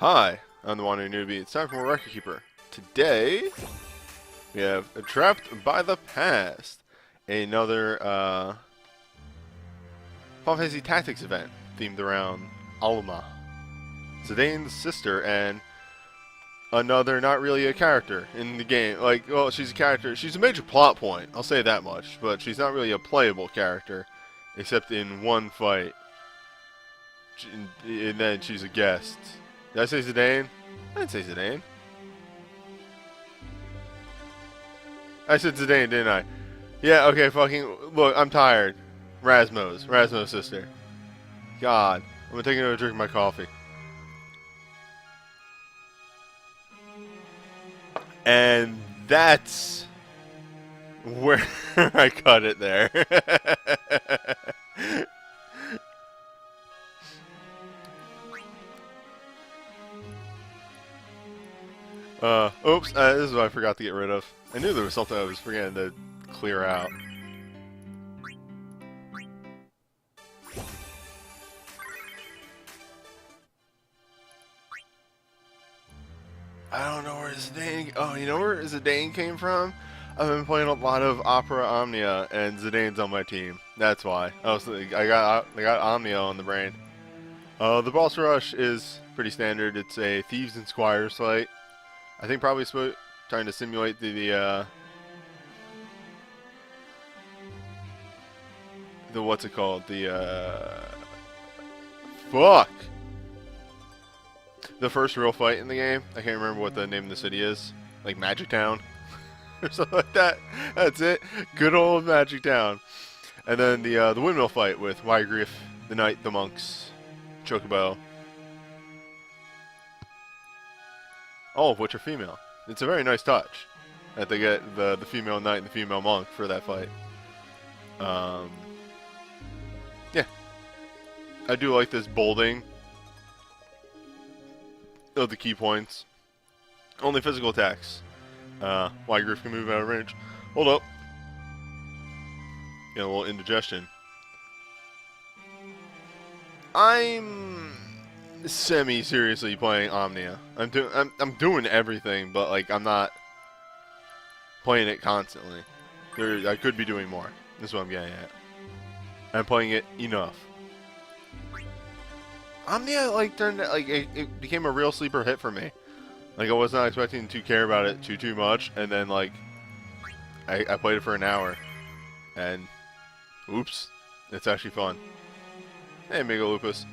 Hi, I'm the Wandering Newbie. It's time for more Record Keeper. Today, we have Trapped by the Past, another Final Fantasy Tactics event themed around Alma, Zidane's sister, and another not really a character in the game. Like, well, she's a character. She's a major plot point, I'll say that much, but she's not really a playable character, except in one fight. And then she's a guest. Did I say Zidane? I didn't say Zidane. I said Zidane, didn't I? Yeah, okay, fucking... Look, I'm tired. Rasmo's sister. God. I'm gonna take another drink of my coffee. And that's... where I cut it there. Oops, this is what I forgot to get rid of. I knew there was something I was forgetting to clear out. I don't know where Zidane... Oh, you know where Zidane came from? I've been playing a lot of Opera Omnia, and Zidane's on my team. That's why. I got Omnia on the brain. The boss rush is pretty standard. It's a Thieves and Squires fight. I think probably trying to simulate the what's it called? Fuck! The first real fight in the game. I can't remember what the name of the city is. Like Magic Town. Or something like that. That's it. Good old Magic Town. And then the windmill fight with Wygriff, the Knight, the Monks, Chocobo. All of which are female. It's a very nice touch that they get the female knight and the female monk for that fight. Yeah. I do like this bolding of the key points. Only physical attacks. Wygriff can move out of range. Hold up. Get a little indigestion. I'm semi-seriously playing Omnia. I'm doing everything, but like I'm not playing it constantly. I could be doing more. This is what I'm getting at. I'm playing it enough. Omnia like turned like it became a real sleeper hit for me. Like I was not expecting to care about it too much, and then like I played it for an hour, and oops, it's actually fun. Hey, Mega Lupus.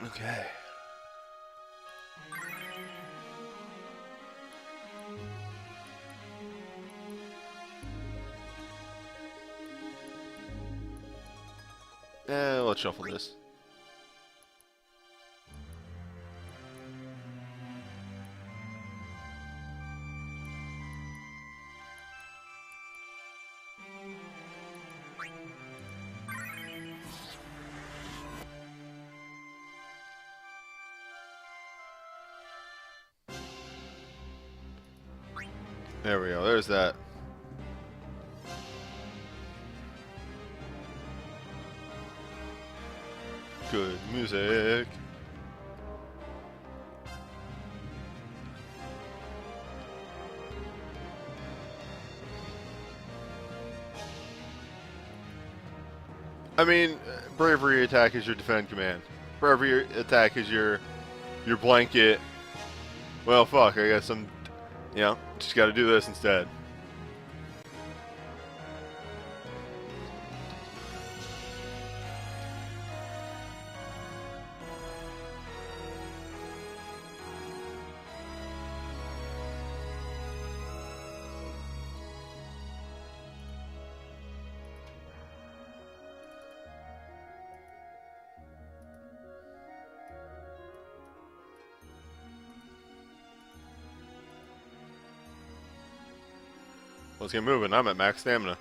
Okay. Let's shuffle this. There we go. There's that. Good music. I mean, bravery attack is your defend command. Bravery attack is your blanket. Well, fuck. I guess I'm, just got to do this instead. Let's get moving. I'm at max stamina.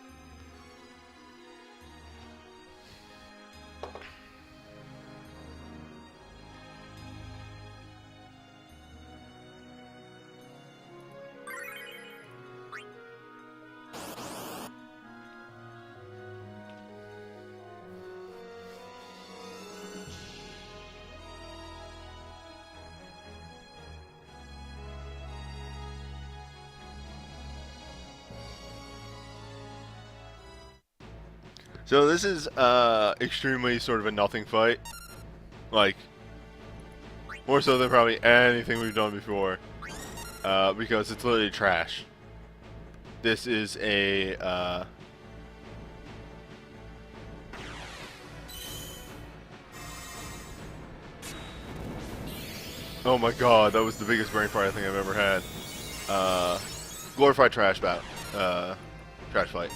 So this is extremely sort of a nothing fight. Like, more so than probably anything we've done before. Because it's literally trash. This is a oh my god, that was the biggest brain fart I think I've ever had. Glorified trash bout. Trash fight.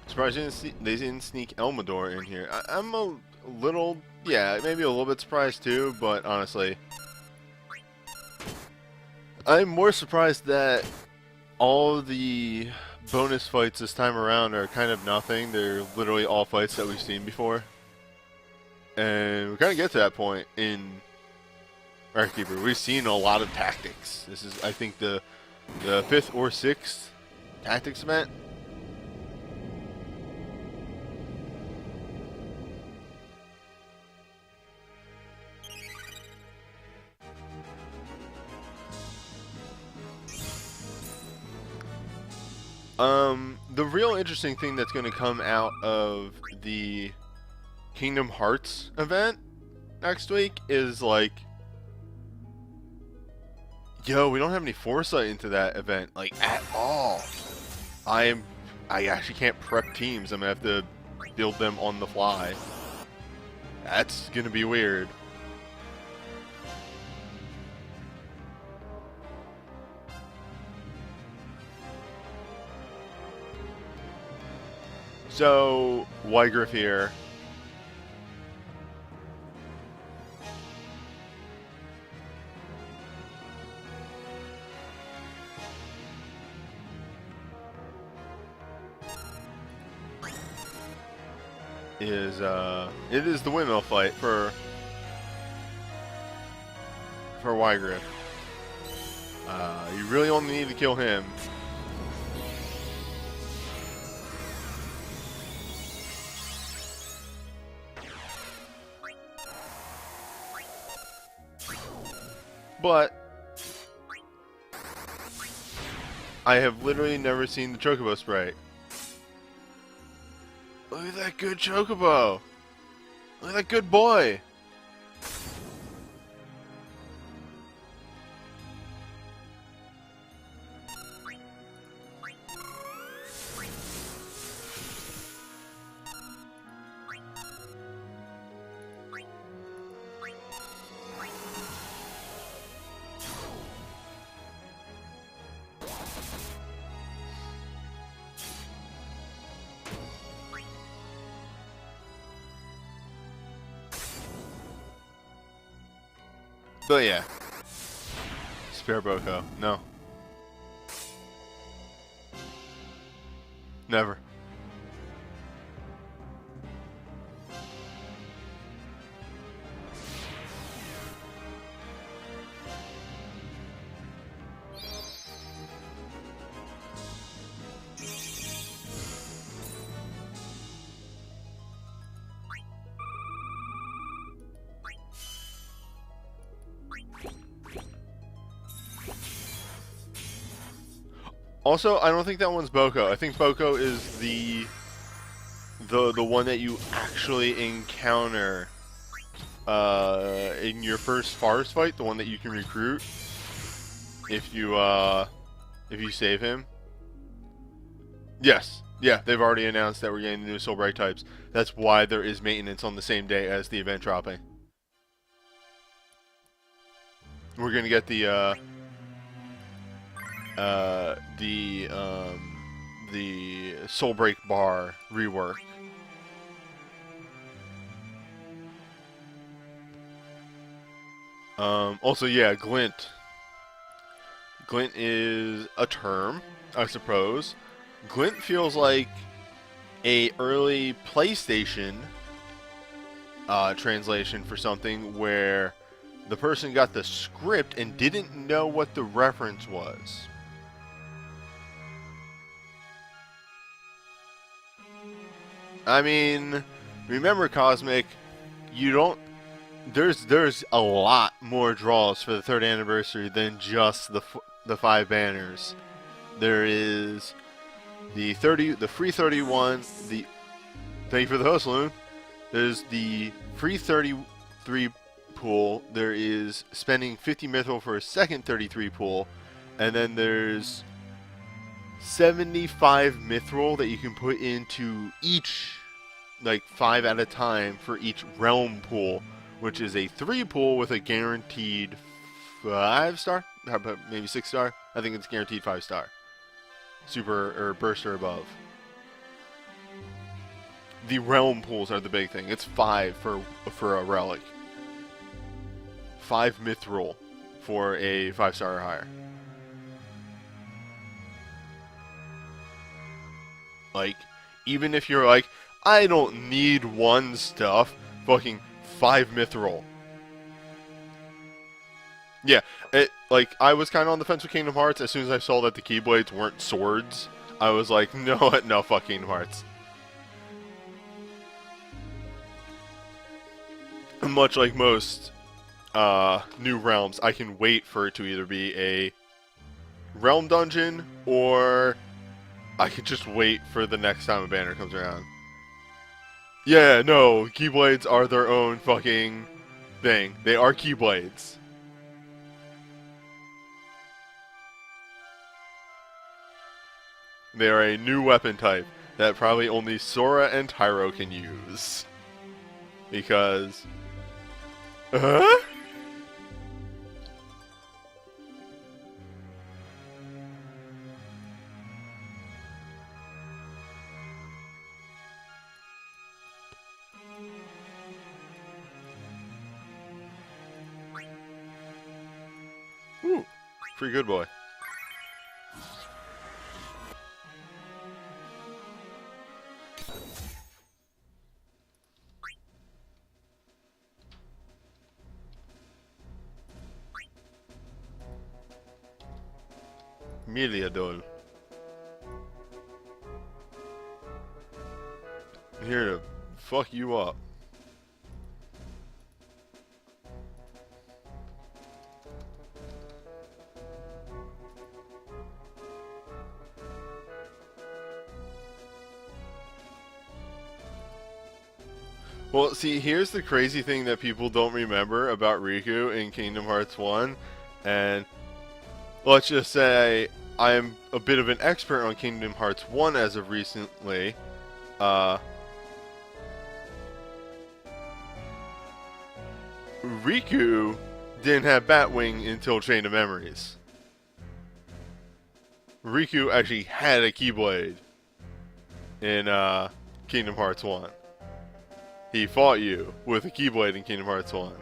Surprised they didn't sneak Elmador in here. I'm a little, yeah, maybe a little bit surprised too, but honestly, I'm more surprised that all of the bonus fights this time around are kind of nothing. They're literally all fights that we've seen before. And we kind of get to that point in Record Keeper. We've seen a lot of tactics. This is, I think, the 5th or 6th tactics event. The real interesting thing that's going to come out of the Kingdom Hearts event next week is like, yo, we don't have any foresight into that event, like, at all. I actually can't prep teams. I'm gonna have to build them on the fly. That's gonna be weird. So, Wygriff here. It is the windmill fight for Wygriff. You really only need to kill him. But I have literally never seen the Chocobo spray. Look at that good Chocobo! Look at that good boy! But yeah. Spare Boko. No. Never. Also, I don't think that one's Boko. I think Boko is the one that you actually encounter in your first forest fight, the one that you can recruit if you save him. Yes. Yeah, they've already announced that we're getting the new Soul Bright types. That's why there is maintenance on the same day as the event dropping. We're gonna get the Soul Break bar rework. Also, yeah, Glint. Glint is a term, I suppose. Glint feels like a early PlayStation translation for something where the person got the script and didn't know what the reference was. I mean, remember, Cosmic, you don't. There's a lot more draws for the 3rd anniversary than just the 5 banners. There is the free 31. The thank you for the host, Loon. There's the free 33 pool. There is spending 50 mithril for a second 33 pool, and then there's 75 mithril that you can put into each, like 5 at a time for each realm pool, which is a 3 pool with a guaranteed 5 star, maybe 6 star. I think it's guaranteed 5 star, super or burst or above. The realm pools are the big thing. It's 5 for a relic, 5 mithril for a 5 star or higher. Like, even if you're like, I don't need 1 stuff, fucking 5 mithril. Yeah, like, I was kind of on the fence with Kingdom Hearts. As soon as I saw that the Keyblades weren't swords, I was like, no, fuck Kingdom Hearts. Much like most new realms, I can wait for it to either be a realm dungeon, or I could just wait for the next time a banner comes around. Yeah, no, Keyblades are their own fucking thing. They are Keyblades. They are a new weapon type that probably only Sora and Tyro can use. Because... Ooh, free good boy. Milleuda. Here to fuck you up. Well, see, here's the crazy thing that people don't remember about Riku in Kingdom Hearts 1, and let's just say I am a bit of an expert on Kingdom Hearts 1 as of recently. Riku didn't have Batwing until Chain of Memories. Riku actually had a Keyblade in Kingdom Hearts 1. He fought you with a Keyblade in Kingdom Hearts 1.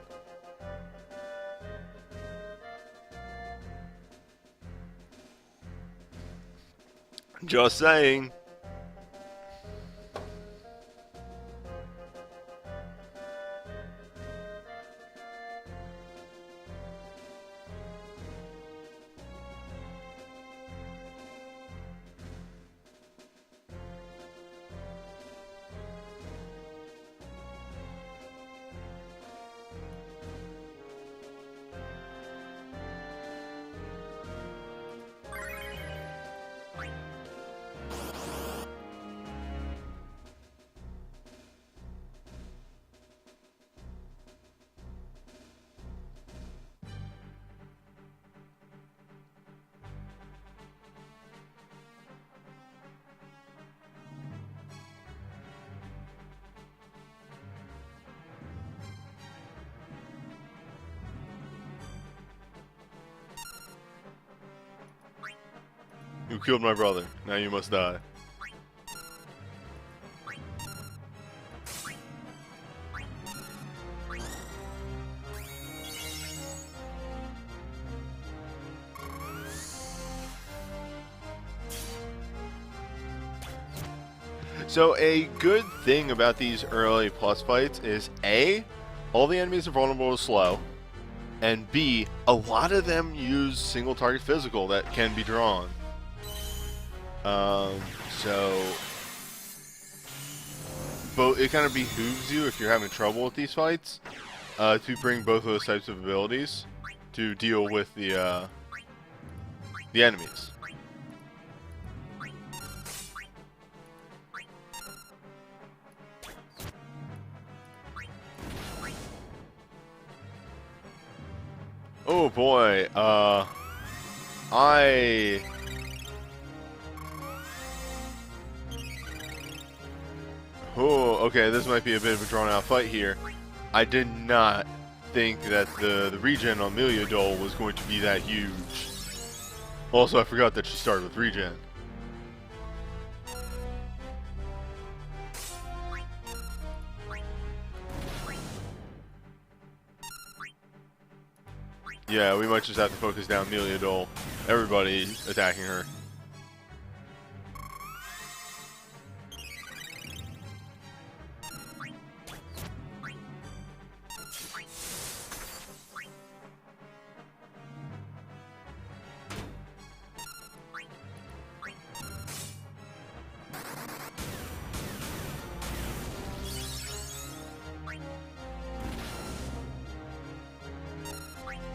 Just saying. You killed my brother. Now you must die. So a good thing about these early plus fights is A, all the enemies are vulnerable to slow, and B, a lot of them use single target physical that can be drawn. So it kind of behooves you if you're having trouble with these fights to bring both of those types of abilities to deal with the enemies. Oh boy, Oh, okay, this might be a bit of a drawn-out fight here. I did not think that the regen on Milleuda was going to be that huge. Also, I forgot that she started with regen. Yeah, we might just have to focus down Milleuda. Everybody attacking her.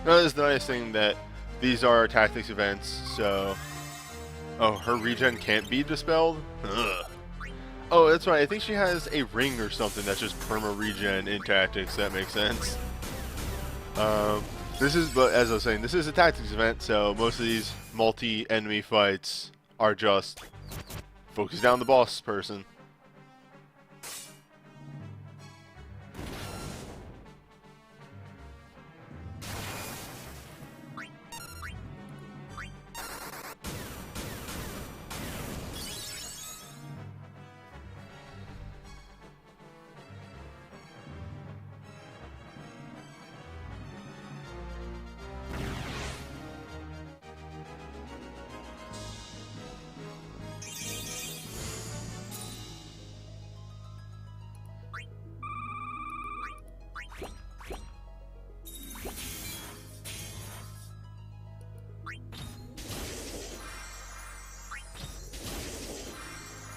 Now, it's the nice thing that these are tactics events, so... Oh, her regen can't be dispelled? Ugh. Oh, that's right, I think she has a ring or something that's just perma-regen in tactics, that makes sense. But as I was saying, this is a tactics event, so most of these multi-enemy fights are just focus down the boss person.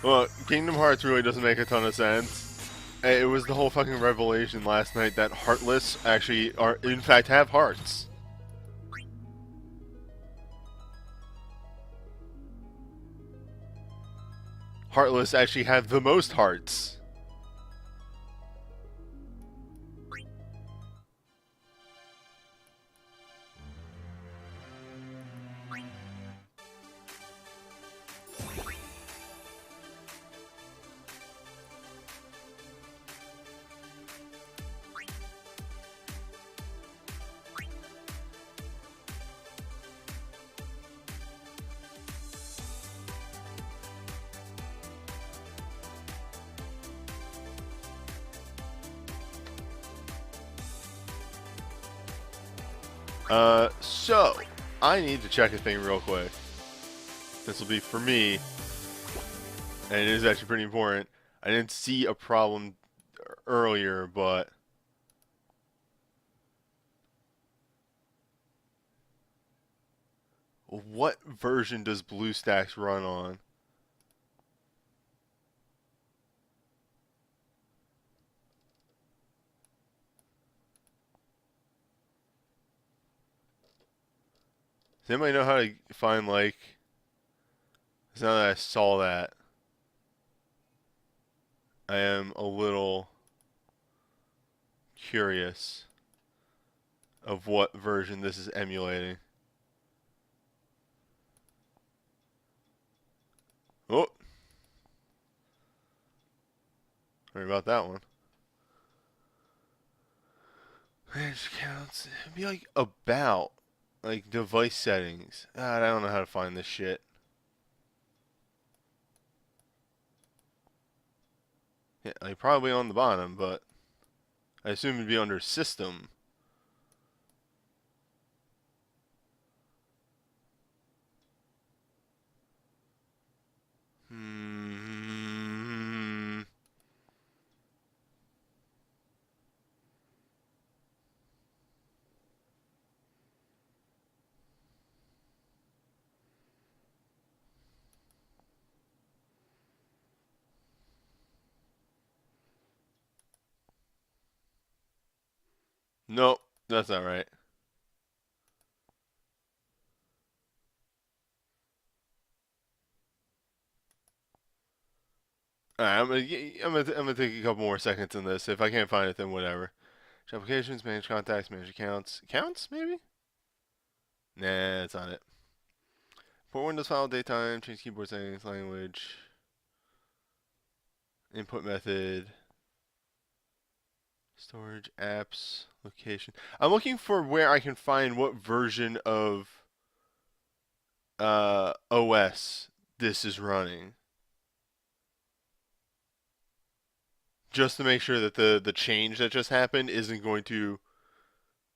Well, Kingdom Hearts really doesn't make a ton of sense. It was the whole fucking revelation last night that Heartless actually in fact have hearts. Heartless actually have the most hearts. So, I need to check a thing real quick. This will be for me, and it is actually pretty important. I didn't see a problem earlier, but... What version does BlueStacks run on? Does anybody know how to find, like... Now that I saw that, I am a little curious of what version this is emulating. Oh! Sorry about that one. Manage counts. It'd be like about, like device settings. God, I don't know how to find this shit. Yeah, like probably on the bottom, but I assume it'd be under system. Nope, that's not right. Alright, I'm gonna take a couple more seconds in this. If I can't find it, then whatever. Applications, manage contacts, manage accounts. Accounts, maybe? Nah, that's not it. For Windows file, daytime, change keyboard settings, language, input method, storage, apps, location. I'm looking for where I can find what version of OS this is running, just to make sure that the change that just happened isn't going to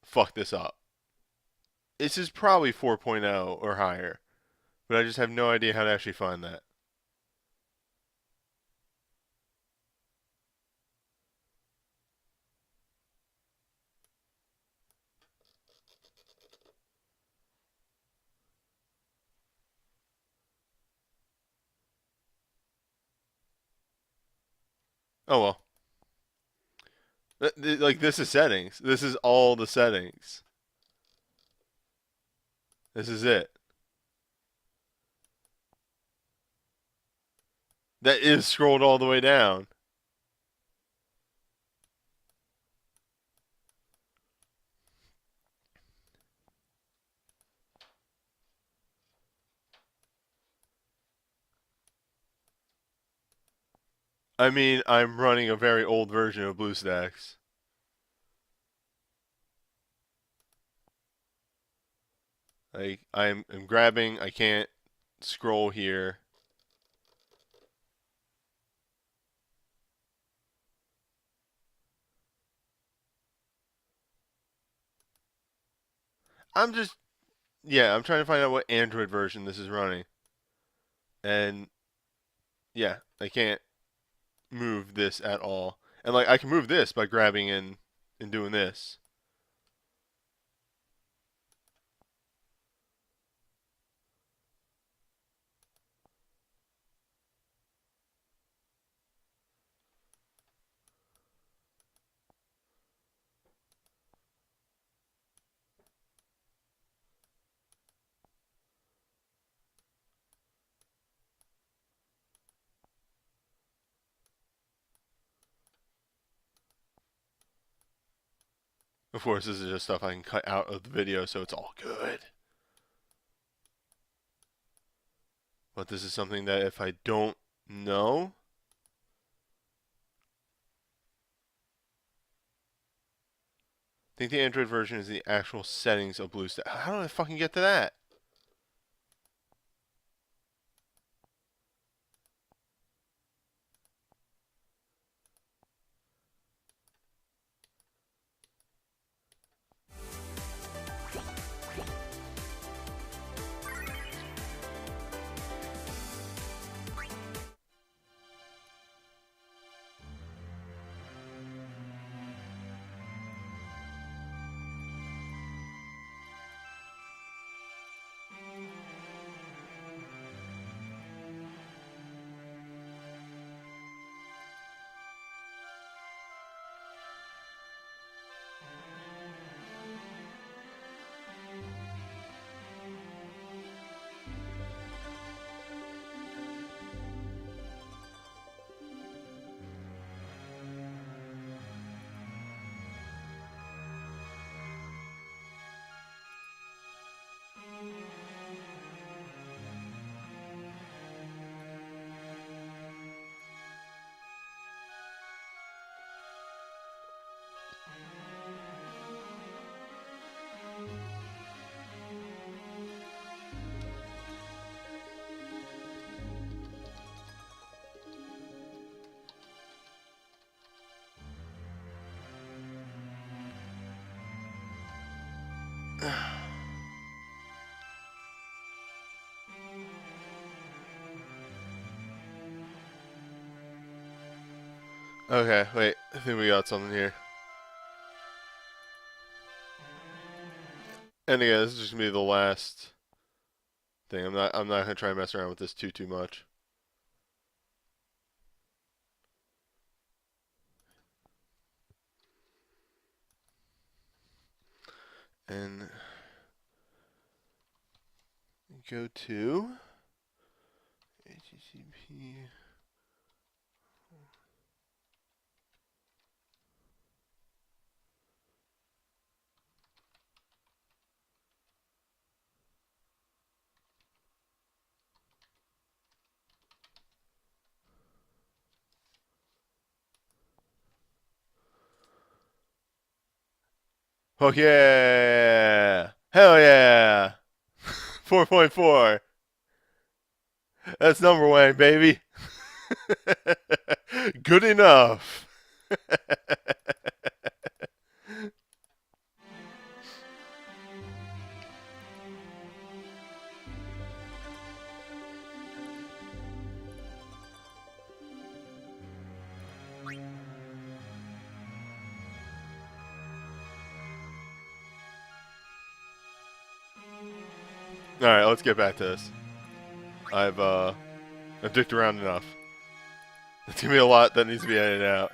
fuck this up. This is probably 4.0 or higher, but I just have no idea how to actually find that. Oh well. Like, this is settings. This is all the settings. This is it. That is scrolled all the way down. I mean, I'm running a very old version of BlueStacks. Like, I'm grabbing, I can't scroll here. I'm just, yeah, I'm trying to find out what Android version this is running. And, yeah, I can't move this at all. And, like, I can move this by grabbing and doing this. Of course, this is just stuff I can cut out of the video, so it's all good. But this is something that if I don't know, I think the Android version is the actual settings of BlueStacks. How do I fucking get to that? Okay, wait. I think we got something here. And again, this is just gonna be the last thing. I'm not gonna try and mess around with this too much. and go to HTTP. Oh yeah! Hell yeah! 4.4. That's number one, baby. Good enough. Alright, let's get back to this. I've dicked around enough. It's gonna be a lot that needs to be edited out.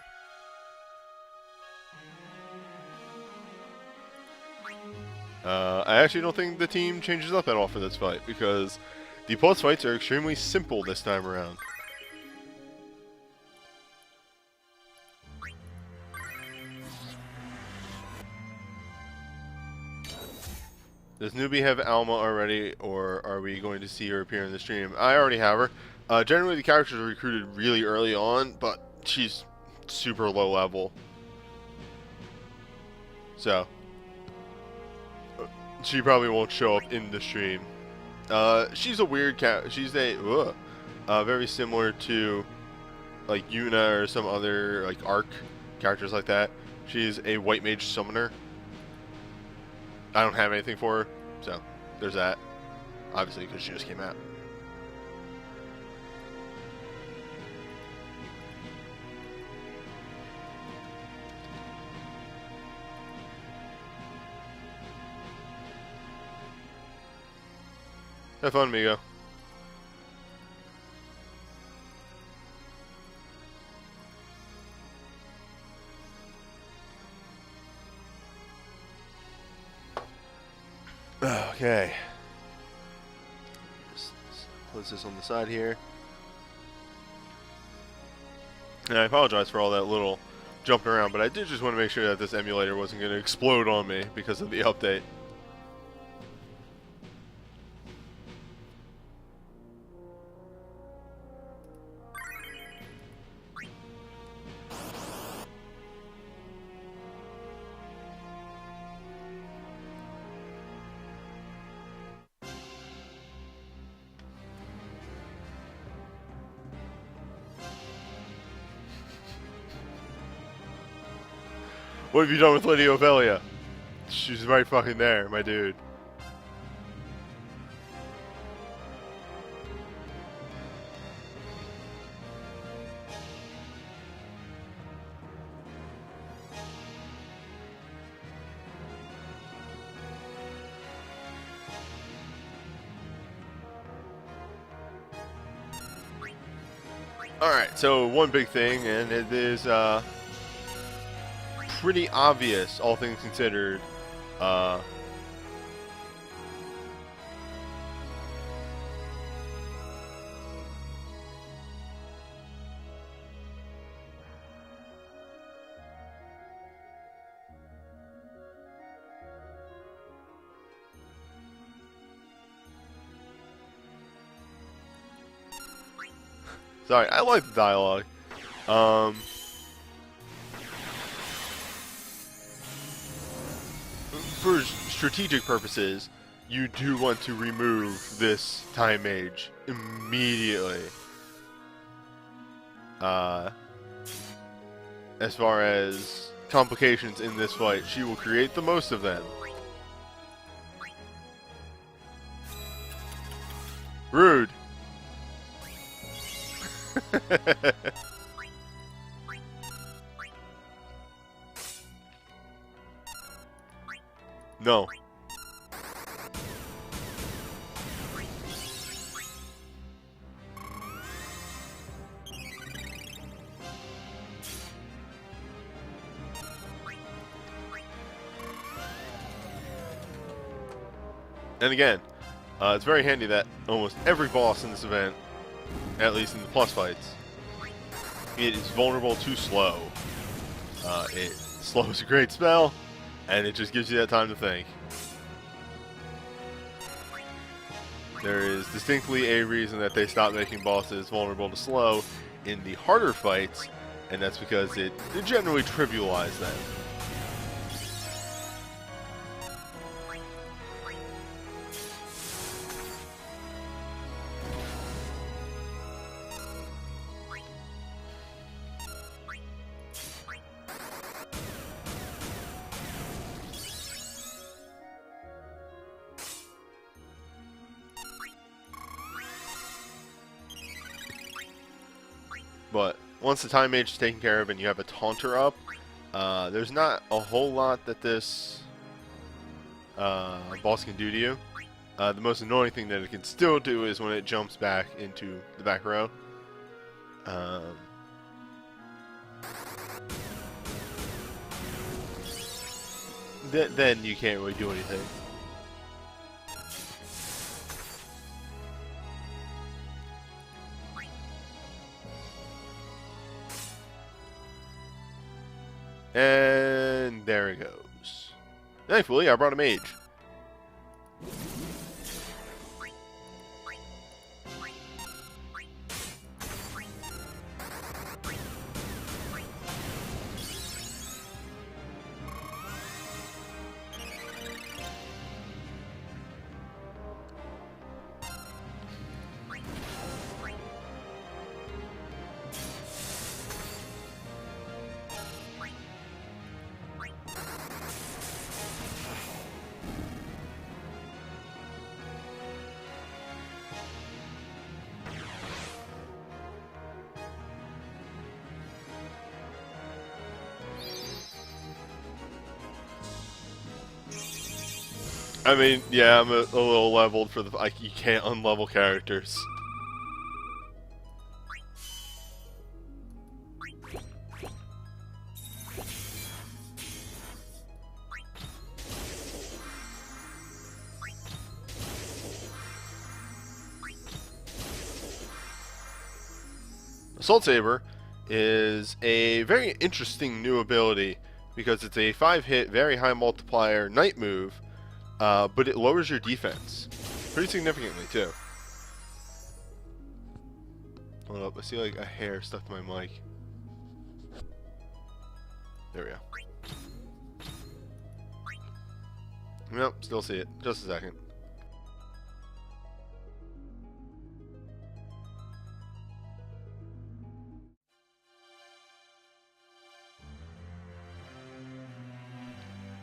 I actually don't think the team changes up at all for this fight, because the pulse fights are extremely simple this time around. Does Newbie have Alma already, or are we going to see her appear in the stream? I already have her. Generally, the characters are recruited really early on, but she's super low level. So, she probably won't show up in the stream. She's a weird cat. She's very similar to like Yuna or some other like Arc characters like that. She's a white mage summoner. I don't have anything for her, so there's that. Obviously, because she just came out. Have fun, amigo. Okay. Just close this on the side here. And I apologize for all that little jumping around, but I did just want to make sure that this emulator wasn't going to explode on me because of the update. What have you done with Lady Ophelia? She's right fucking there, my dude. Alright, so one big thing, and it is, pretty obvious, all things considered. Sorry, I like the dialogue. For strategic purposes, you do want to remove this time mage immediately. As far as complications in this fight, she will create the most of them. Rude. No. And again, it's very handy that almost every boss in this event, at least in the plus fights, it is vulnerable to slow. It slows a great spell, and it just gives you that time to think. There is distinctly a reason that they stopped making bosses vulnerable to slow in the harder fights, and that's because it generally trivialized them. But once the Time Mage is taken care of and you have a Taunter up, there's not a whole lot that this boss can do to you. The most annoying thing that it can still do is when it jumps back into the back row. Then you can't really do anything. And there it goes. Thankfully, I brought a mage. I mean, yeah, I'm a little leveled for the... you can't unlevel characters. Assault Saber is a very interesting new ability because it's a 5-hit, very high multiplier night move. But it lowers your defense pretty significantly too. Hold up, I see like a hair stuck to my mic. There we go. Nope, still see it. Just a second.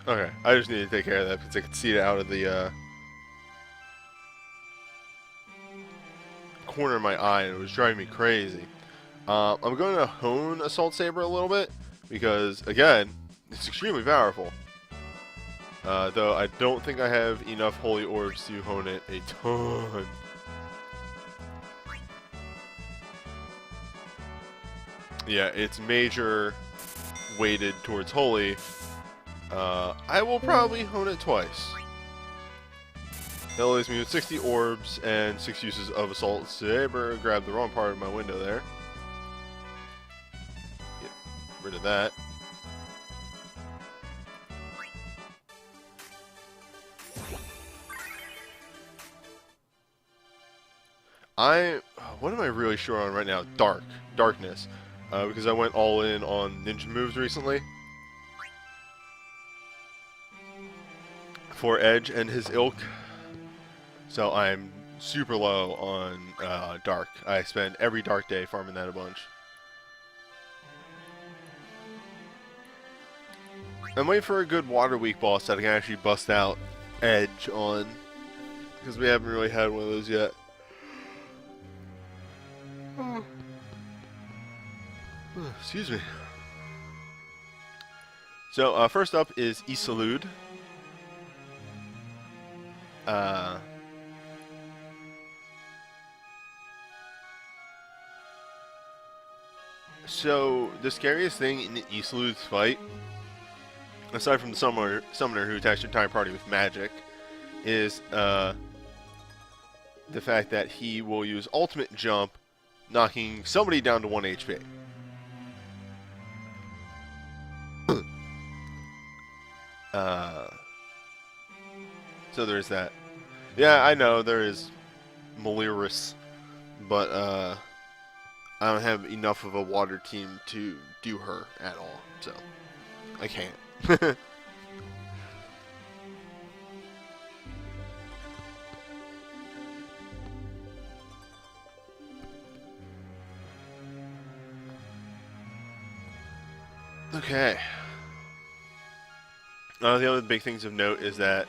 Okay, I just need to take care of that because I could see it out of the corner of my eye and it was driving me crazy. I'm going to hone Assault Saber a little bit because, again, it's extremely powerful. Though I don't think I have enough Holy Orbs to hone it a ton. Yeah, it's major weighted towards Holy. I will probably hone it twice. That leaves me with 60 orbs and 6 uses of Assault Saber. Grab the wrong part of my window there. Get rid of that. What am I really sure on right now? Darkness. Because I went all in on ninja moves recently. For Edge and his ilk. So I'm super low on Dark. I spend every Dark day farming that a bunch. I'm waiting for a good Water Week boss that I can actually bust out Edge on. Because we haven't really had one of those yet. Excuse me. So, first up is Isalud. So, the scariest thing in Isalud's fight, aside from the summoner who attached your entire party with magic, is the fact that he will use ultimate jump, knocking somebody down to 1 HP. So there's that. Yeah, I know there is Milleuda, but I don't have enough of a water team to do her at all, so I can't. Okay. The other big things of note is that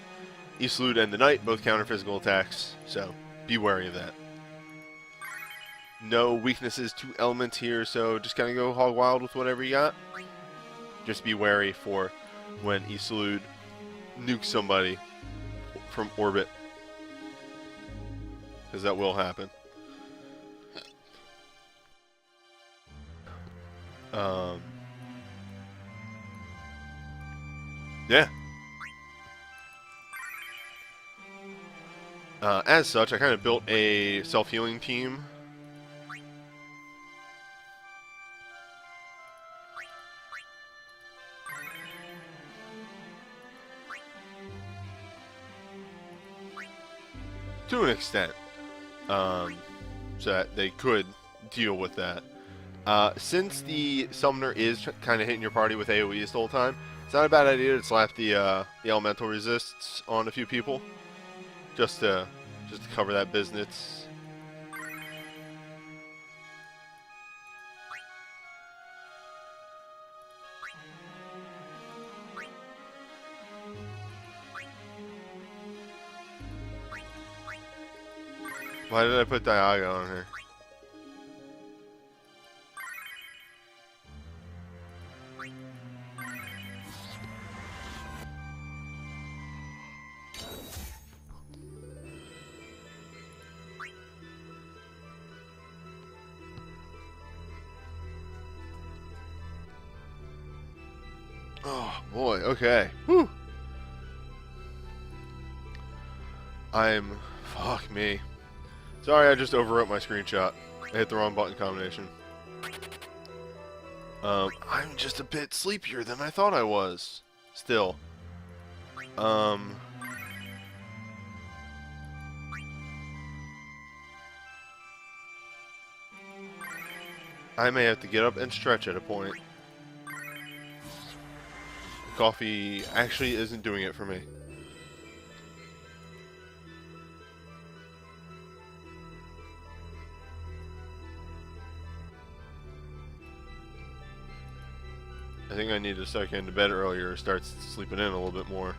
Milleuda and the Knight both counter physical attacks, so be wary of that. No weaknesses to elements here, so just kind of go hog wild with whatever you got. Just be wary for when Milleuda nukes somebody from orbit, because that will happen. Yeah. As such, I kind of built a self-healing team. To an extent. So that they could deal with that. Since the summoner is kind of hitting your party with AoEs the whole time, it's not a bad idea to slap the elemental resists on a few people, just to cover that business. Why did I put Diaga on here? Oh boy, okay. Whew. Fuck me. Sorry, I just overwrote my screenshot. I hit the wrong button combination. I'm just a bit sleepier than I thought I was. Still. I may have to get up and stretch at a point. Coffee actually isn't doing it for me. I think I need to start getting to bed earlier or start sleeping in a little bit more.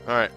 Alright.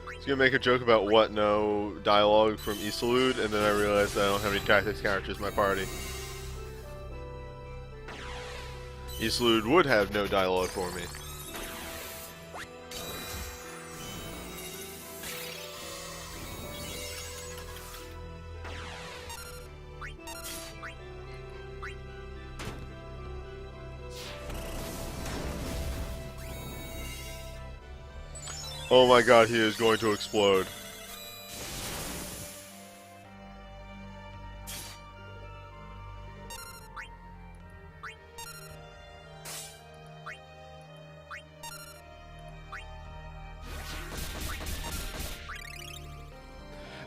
I was gonna make a joke about what no dialogue from Milleuda, and then I realized I don't have any tactics characters in my party. Eastlude would have no dialogue for me. Oh my god, he is going to explode.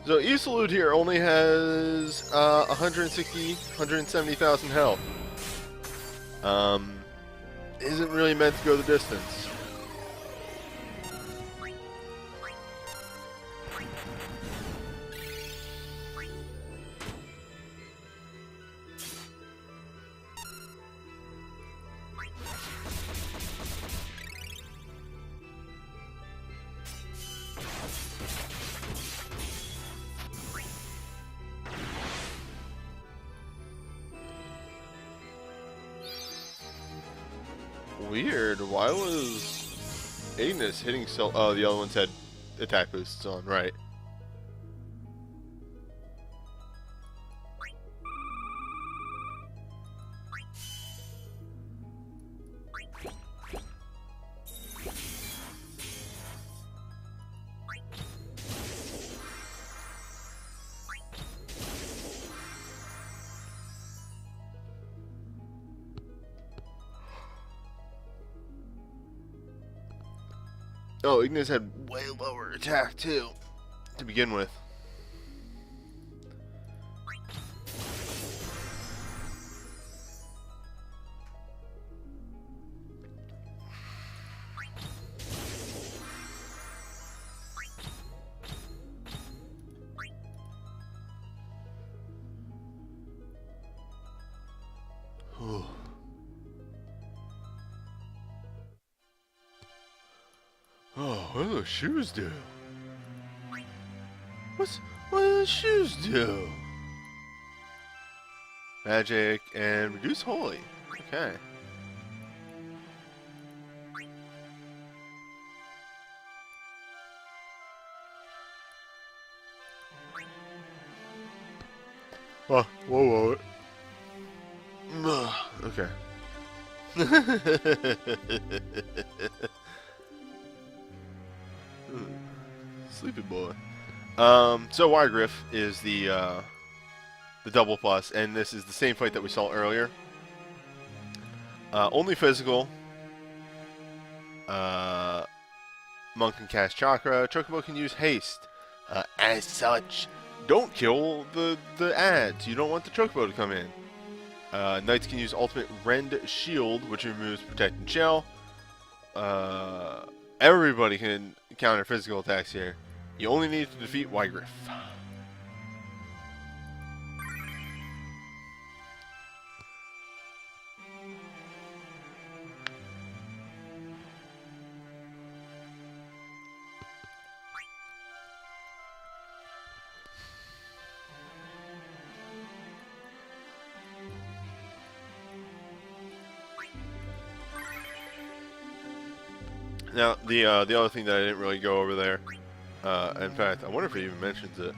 So Eastlude here only has 170,000 health. Isn't really meant to go the distance. Weird. Why was Ignis hitting so? Oh, the other ones had attack boosts on, right? Oh, Ignis had way lower attack too, to begin with. Oh, what do those shoes do? What do those shoes do? Magic and reduce holy. Okay. Oh, whoa. Okay. Sleepy boy. So Wygriff is the double plus, and this is the same fight that we saw earlier. Only physical. Monk can cast Chakra. Chocobo can use haste. As such, don't kill the ads. You don't want the Chocobo to come in. Knights can use ultimate Rend Shield, which removes Protect and Shell. Everybody can counter physical attacks here. You only need to defeat Wygriff. Now, the other thing that I didn't really go over there, in fact, I wonder if it even mentions it.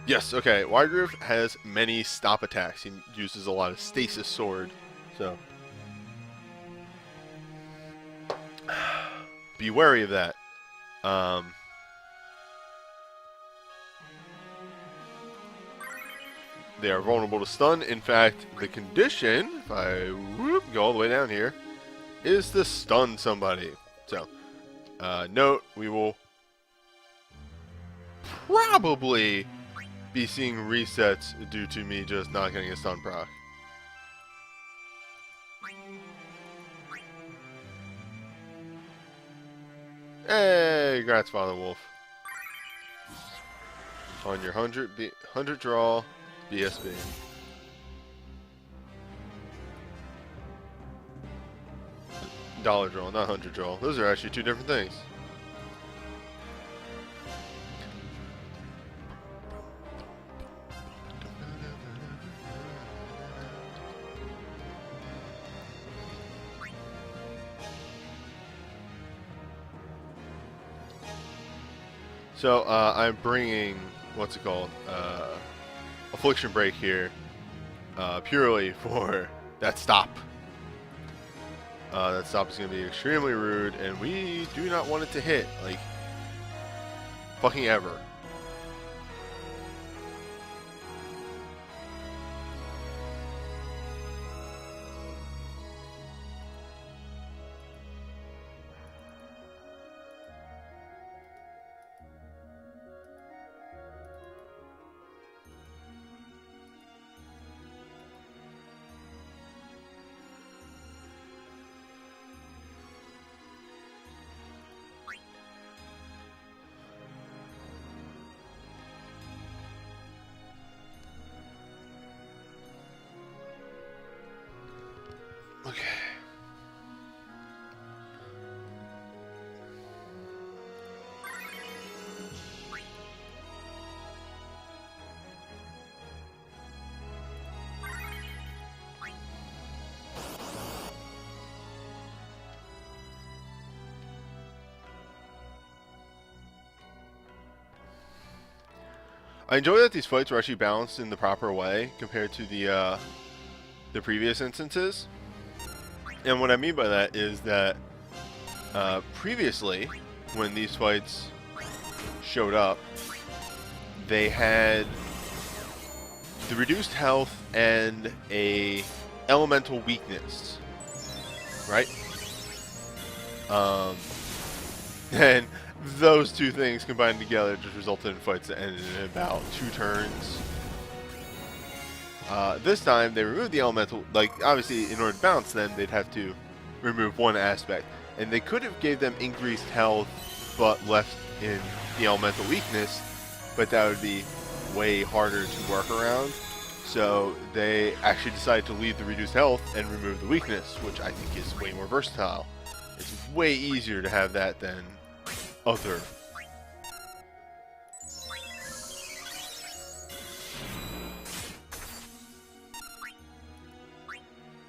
Yes, okay, Wygriff has many stop attacks. He uses a lot of Stasis Sword, so be wary of that. They are vulnerable to stun. In fact, the condition, if I go all the way down here, is to stun somebody. So, note, we will probably be seeing resets due to me just not getting a stun proc. Hey, congrats, Father Wolf. On your 100 draw, BSB. Dollar draw, not 100 draw. Those are actually two different things. So I'm bringing what's it called? Affliction Break here, purely for that stop. That stop is going to be extremely rude, and we do not want it to hit, like, fucking ever. Okay. I enjoy that these fights were actually balanced in the proper way compared to the previous instances. And what I mean by that is that previously, when these fights showed up, they had the reduced health and a elemental weakness, right? And those two things combined together just resulted in fights that ended in about 2 turns. This time they removed the elemental, like obviously in order to balance them they'd have to remove one aspect, and they could have gave them increased health but left in the elemental weakness, but that would be way harder to work around. So they actually decided to leave the reduced health and remove the weakness, which I think is way more versatile. It's way easier to have that than other.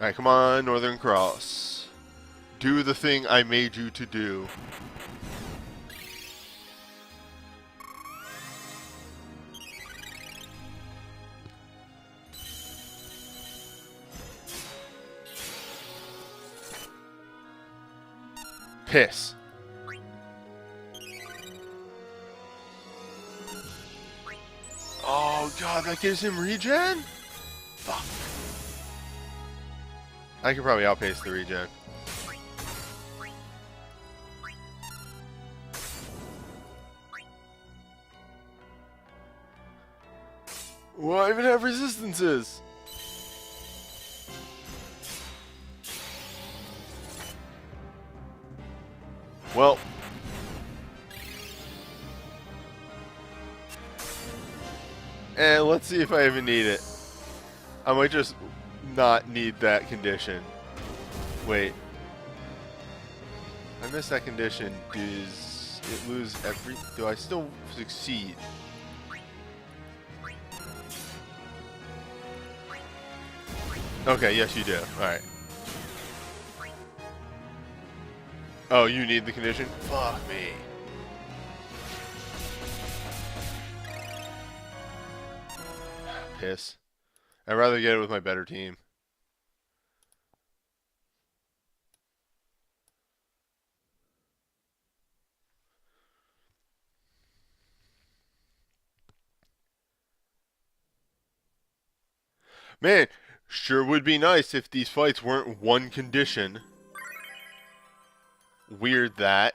Alright, come on, Northern Cross. Do the thing I made you to do. Piss. Oh god, that gives him regen? Fuck. I could probably outpace the regen. Well, I even have resistances. Well. And let's see if I even need it. I might just not need that condition. Wait. I missed that condition. Does it lose every... Do I still succeed? Okay, yes you do. Alright. Oh, you need the condition? Fuck me. Piss. I'd rather get it with my better team. Man, sure would be nice if these fights weren't one condition. Weird that.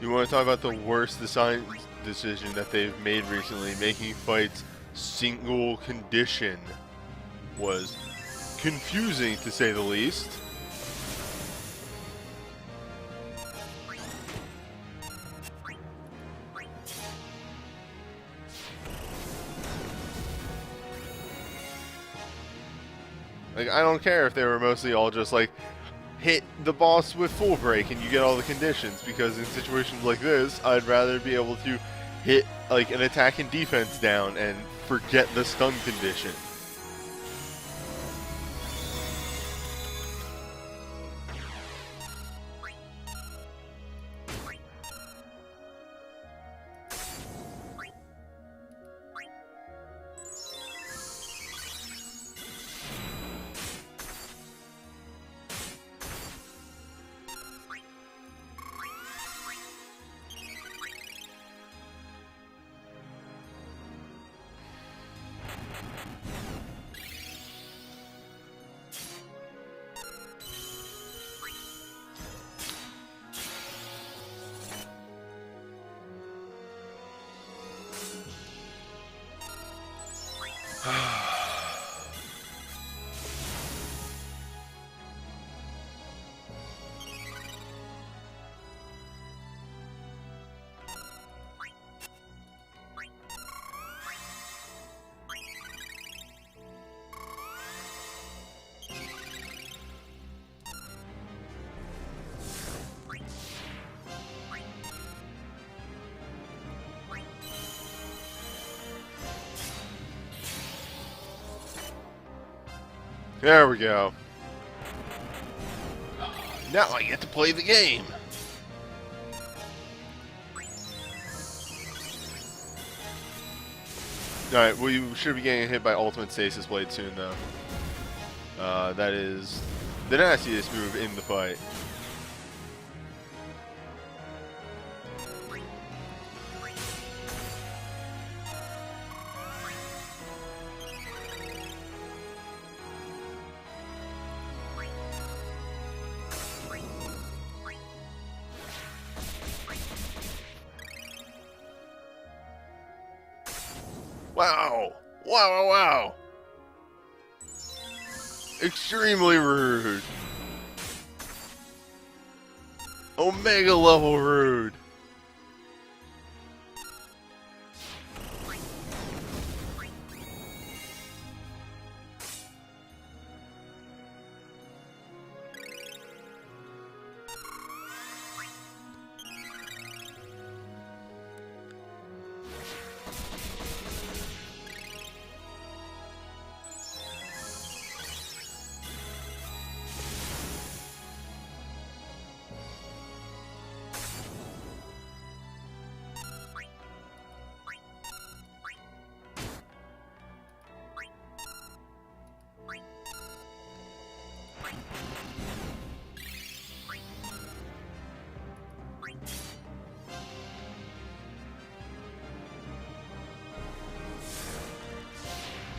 You want to talk about the worst design decision that they've made recently? Making fights single condition was confusing, to say the least. Like, I don't care if they were mostly all just like, hit the boss with full break and you get all the conditions, because in situations like this, I'd rather be able to hit like an attack and defense down and forget the stun condition. There we go. Now I get to play the game. Alright, we should be getting hit by Ultimate Stasis Blade soon, though. That is the nastiest move in the fight. Wow! Wow, wow, wow! Extremely rude. Omega level rude.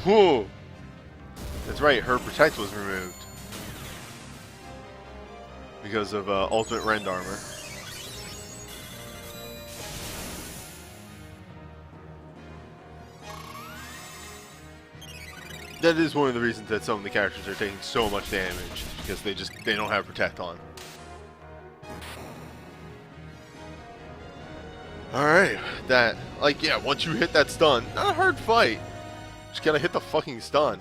Whoa! That's right, her protect was removed because of ultimate rend armor. That is one of the reasons that some of the characters are taking so much damage, because they don't have protect on. Alright, that, like, yeah, once you hit that stun, not a hard fight. Just gotta hit the fucking stun.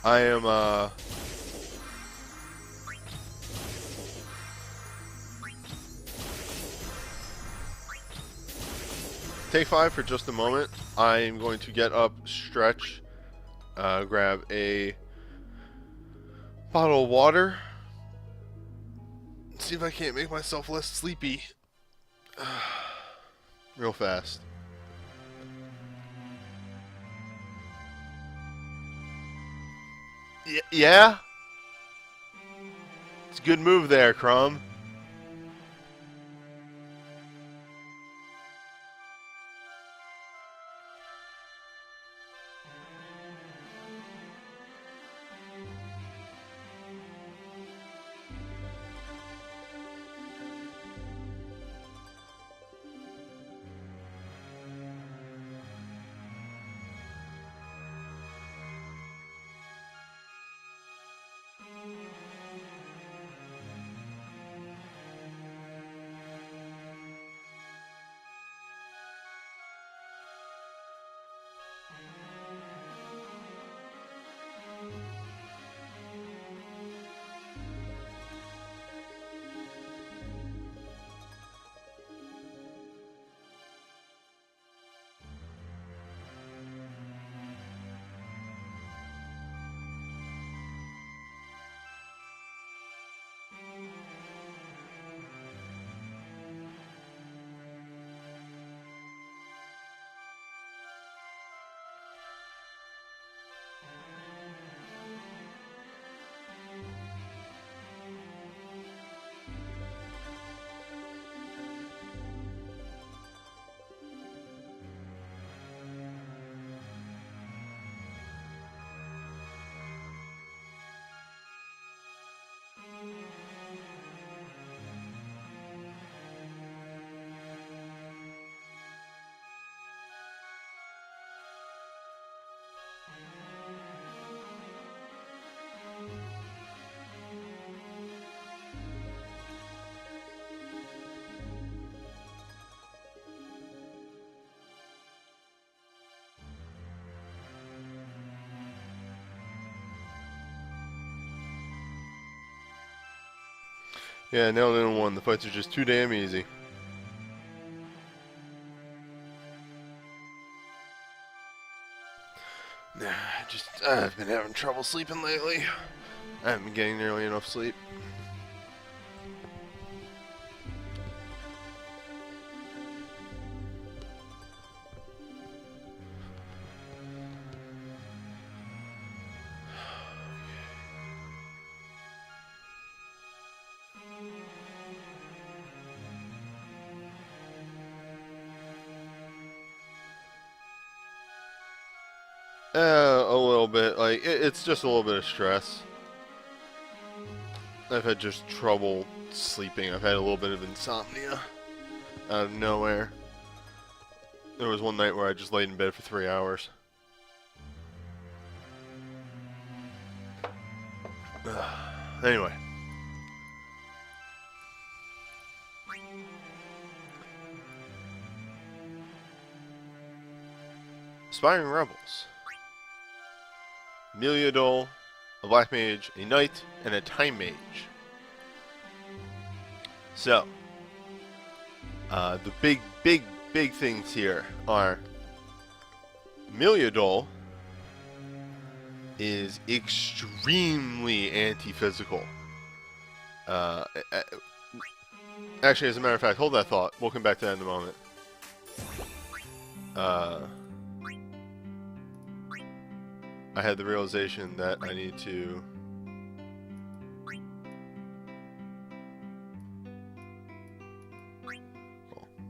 I am, Take 5 for just a moment. I'm going to get up, stretch, grab a bottle of water, see if I can't make myself less sleepy real fast. Yeah? It's a good move there, Crumb. Yeah, nailed it in one. The fights are just too damn easy. Nah, I've been having trouble sleeping lately. I haven't been getting nearly enough sleep. A little bit. Like, it's just a little bit of stress. I've had just trouble sleeping. I've had a little bit of insomnia out of nowhere. There was one night where I just laid in bed for 3 hours. Anyway. Aspiring Rebels. Milleuda, a Black Mage, a Knight, and a Time Mage. So, the big things here are Milleuda is extremely anti-physical. Actually, as a matter of fact, hold that thought. We'll come back to that in a moment. I had the realization that I need to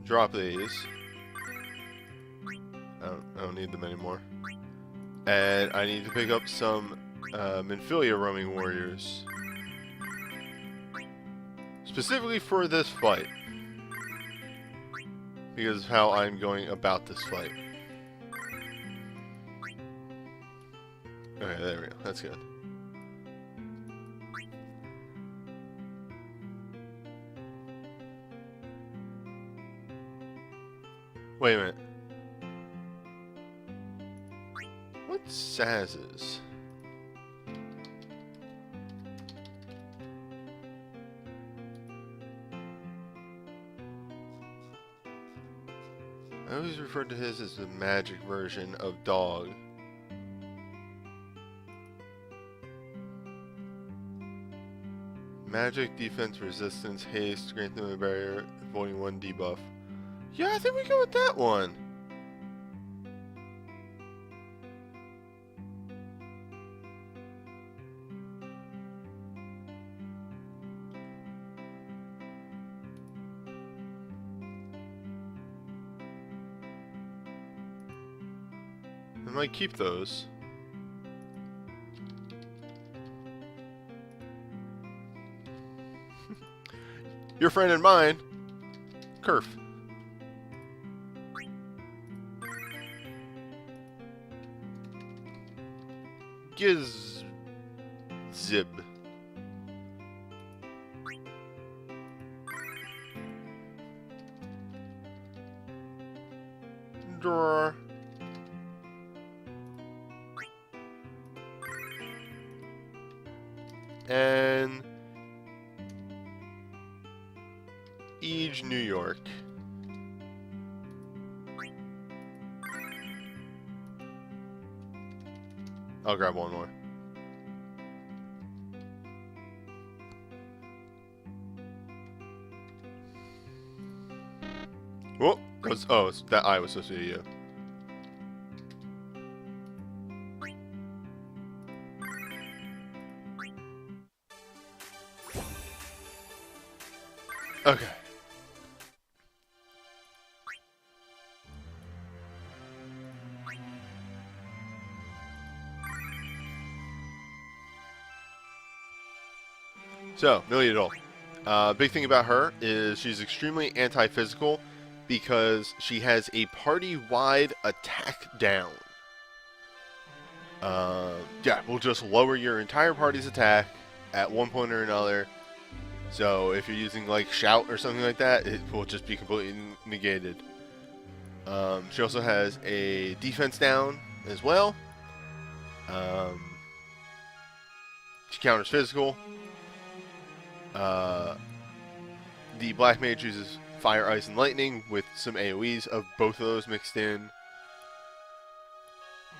drop these. I don't need them anymore. And I need to pick up some Milleuda roaming warriors. Specifically for this fight. Because of how I'm going about this fight. Okay, there we go. That's good. Wait a minute. What's Saz's? I always referred to his as the magic version of dog. Magic, defense, resistance, haste, strengthening the barrier, avoiding 1 debuff. Yeah, I think we go with that one. I might keep those. Your friend and mine, Kerf. Zib. Draw. And Ege, New York. I'll grab one more. Whoa! That eye was supposed to be you. Okay. So, Milleuda. Big thing about her is she's extremely anti-physical because she has a party-wide attack down. Yeah, will just lower your entire party's attack at one point or another. So if you're using like Shout or something like that, it will just be completely negated. She also has a defense down as well. She counters physical. The Black Mage uses Fire, Ice, and Lightning with some AoEs of both of those mixed in.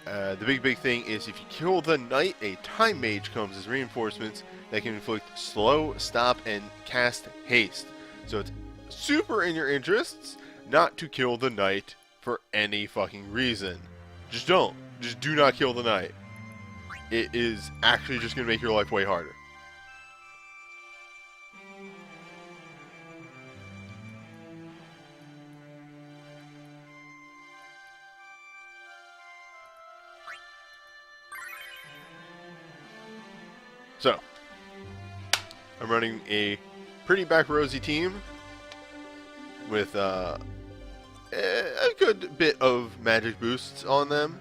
The big thing is if you kill the Knight, a Time Mage comes as reinforcements that can inflict slow, stop, and cast haste. So it's super in your interests not to kill the Knight for any fucking reason. Just don't. Just do not kill the Knight. It is actually just going to make your life way harder. So, I'm running a pretty back rosy team with a good bit of magic boosts on them.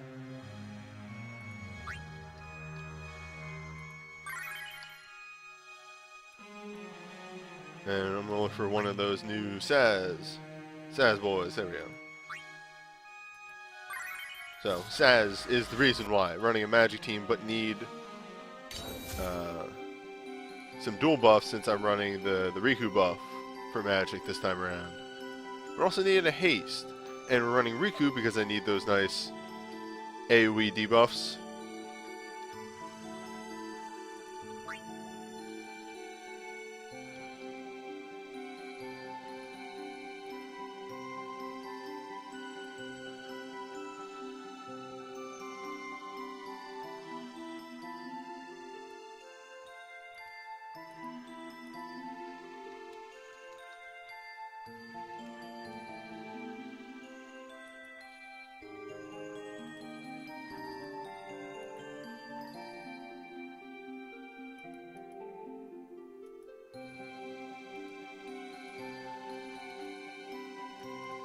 And I'm going to look for one of those new Saz boys. There we go. So, Saz is the reason why. Running a magic team, but need some dual buffs since I'm running the Riku buff for magic this time around. We're also needing a haste, and we're running Riku because I need those nice AoE debuffs.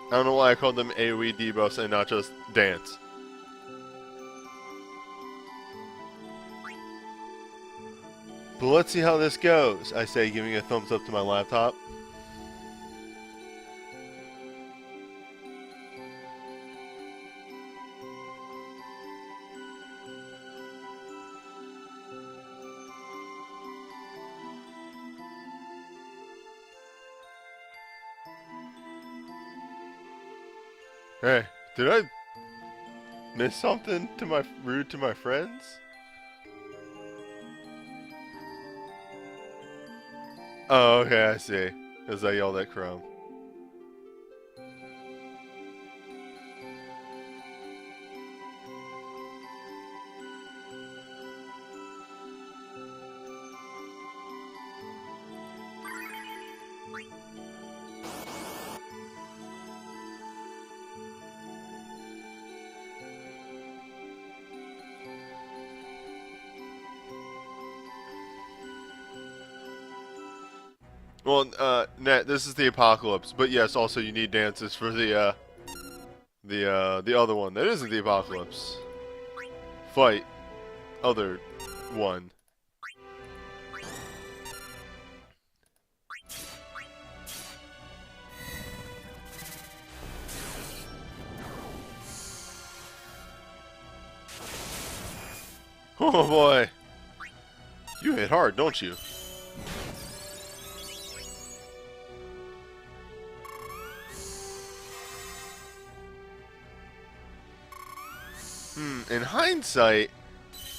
I don't know why I called them AoE debuffs and not just dance. But let's see how this goes, I say, giving a thumbs up to my laptop. Hey, did I miss something to my rude to my friends? Oh, okay, I see. Because I yelled at Chrome. Well, Nat, this is the Apocalypse, but yes, also you need dances for the other one. That isn't the Apocalypse. Fight. Other one. Oh boy. You hit hard, don't you? In hindsight,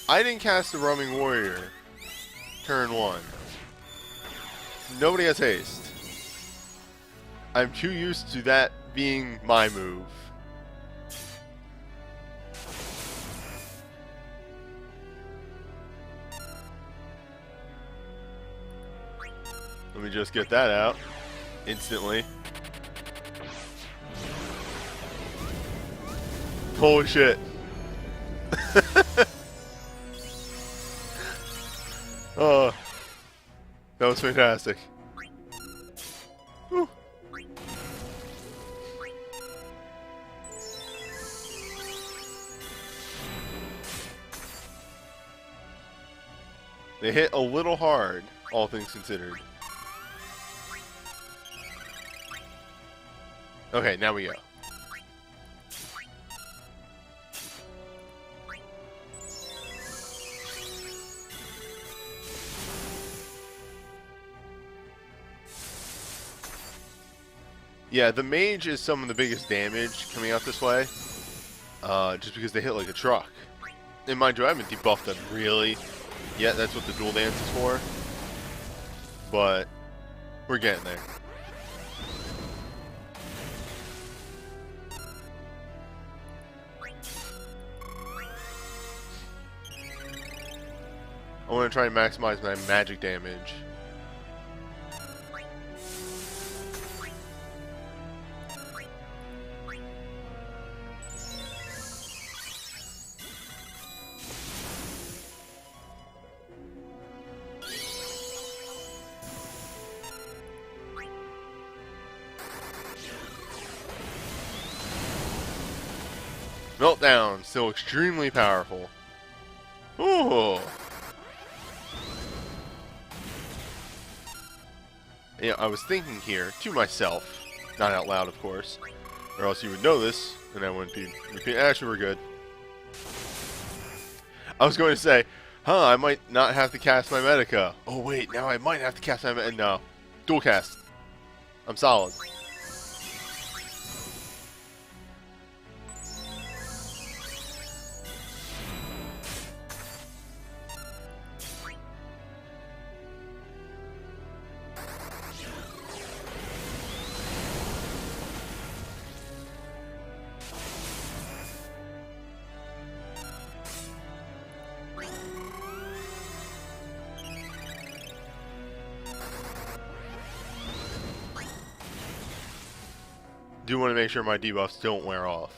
I didn't cast the Roaming Warrior turn 1. Nobody has haste. I'm too used to that being my move. Let me just get that out instantly. Holy shit. Oh, that was fantastic. Whew. They hit a little hard, all things considered. Okay, now we go. Yeah, the mage is some of the biggest damage coming out this way, just because they hit like a truck. And mind you, I haven't debuffed them really yet. That's what the dual dance is for. But we're getting there. I want to try and maximize my magic damage. Meltdown, still extremely powerful. Ooh. Yeah, I was thinking here to myself, not out loud, of course, or else you would know this, and I wouldn't be repeating. Actually, we're good. I was going to say, I might not have to cast my Medica. Oh wait, now I might have to cast my Medica. No, dual cast. I'm solid. Do want to make sure my debuffs don't wear off.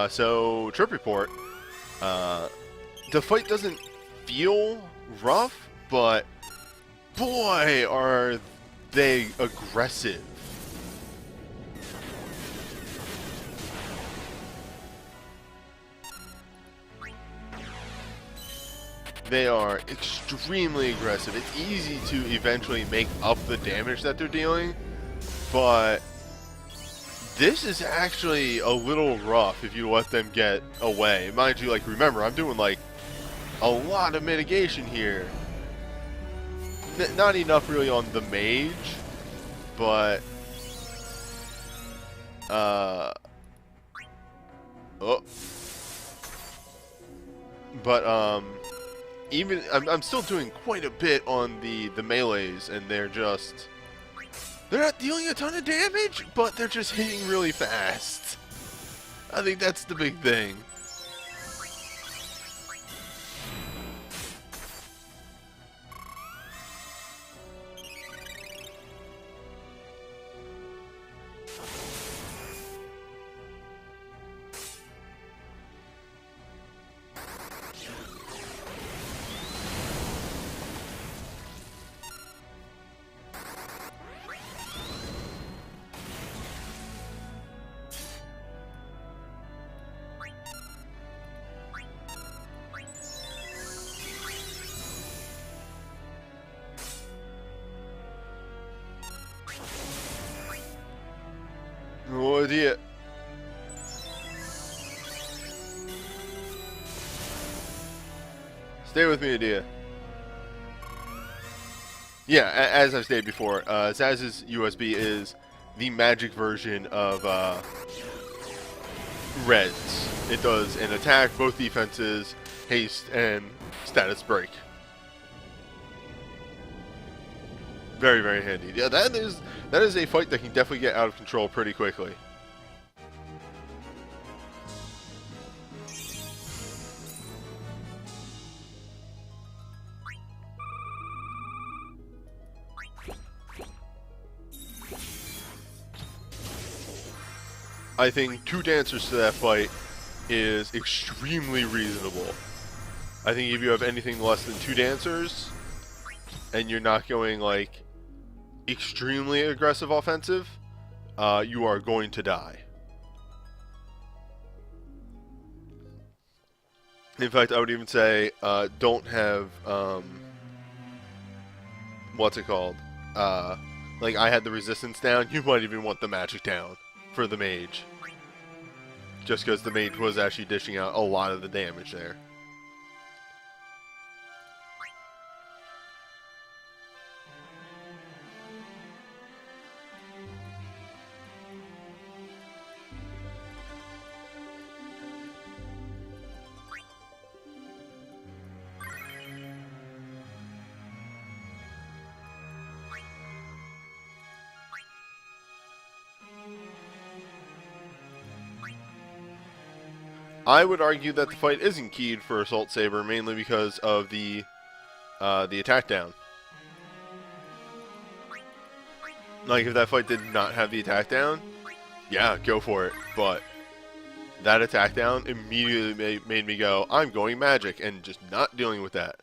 So, trip report. The fight doesn't feel rough, but boy, are they aggressive. They are extremely aggressive. It's easy to eventually make up the damage that they're dealing, but this is actually a little rough if you let them get away. Mind you, like, remember, I'm doing like a lot of mitigation here. Not enough really on the mage, but even I'm still doing quite a bit on the melees, and they're not dealing a ton of damage, but they're just hitting really fast. I think that's the big thing. Oh dear. Stay with me, dear. Yeah, as I stated before, Zaz's USB is the magic version of Red's. It does an attack, both defenses, haste, and status break. Very, very handy. Yeah, that is a fight that can definitely get out of control pretty quickly. I think 2 dancers to that fight is extremely reasonable. I think if you have anything less than 2 dancers, and you're not going, like, extremely aggressive offensive, you are going to die. In fact, I would even say, don't have, what's it called? Like, I had the resistance down, you might even want the magic down for the mage. Just because the mage was actually dishing out a lot of the damage there. I would argue that the fight isn't keyed for Assault Saber mainly because of the attack down. Like, if that fight did not have the attack down, yeah, go for it. But that attack down immediately made me go, I'm going magic, and just not dealing with that.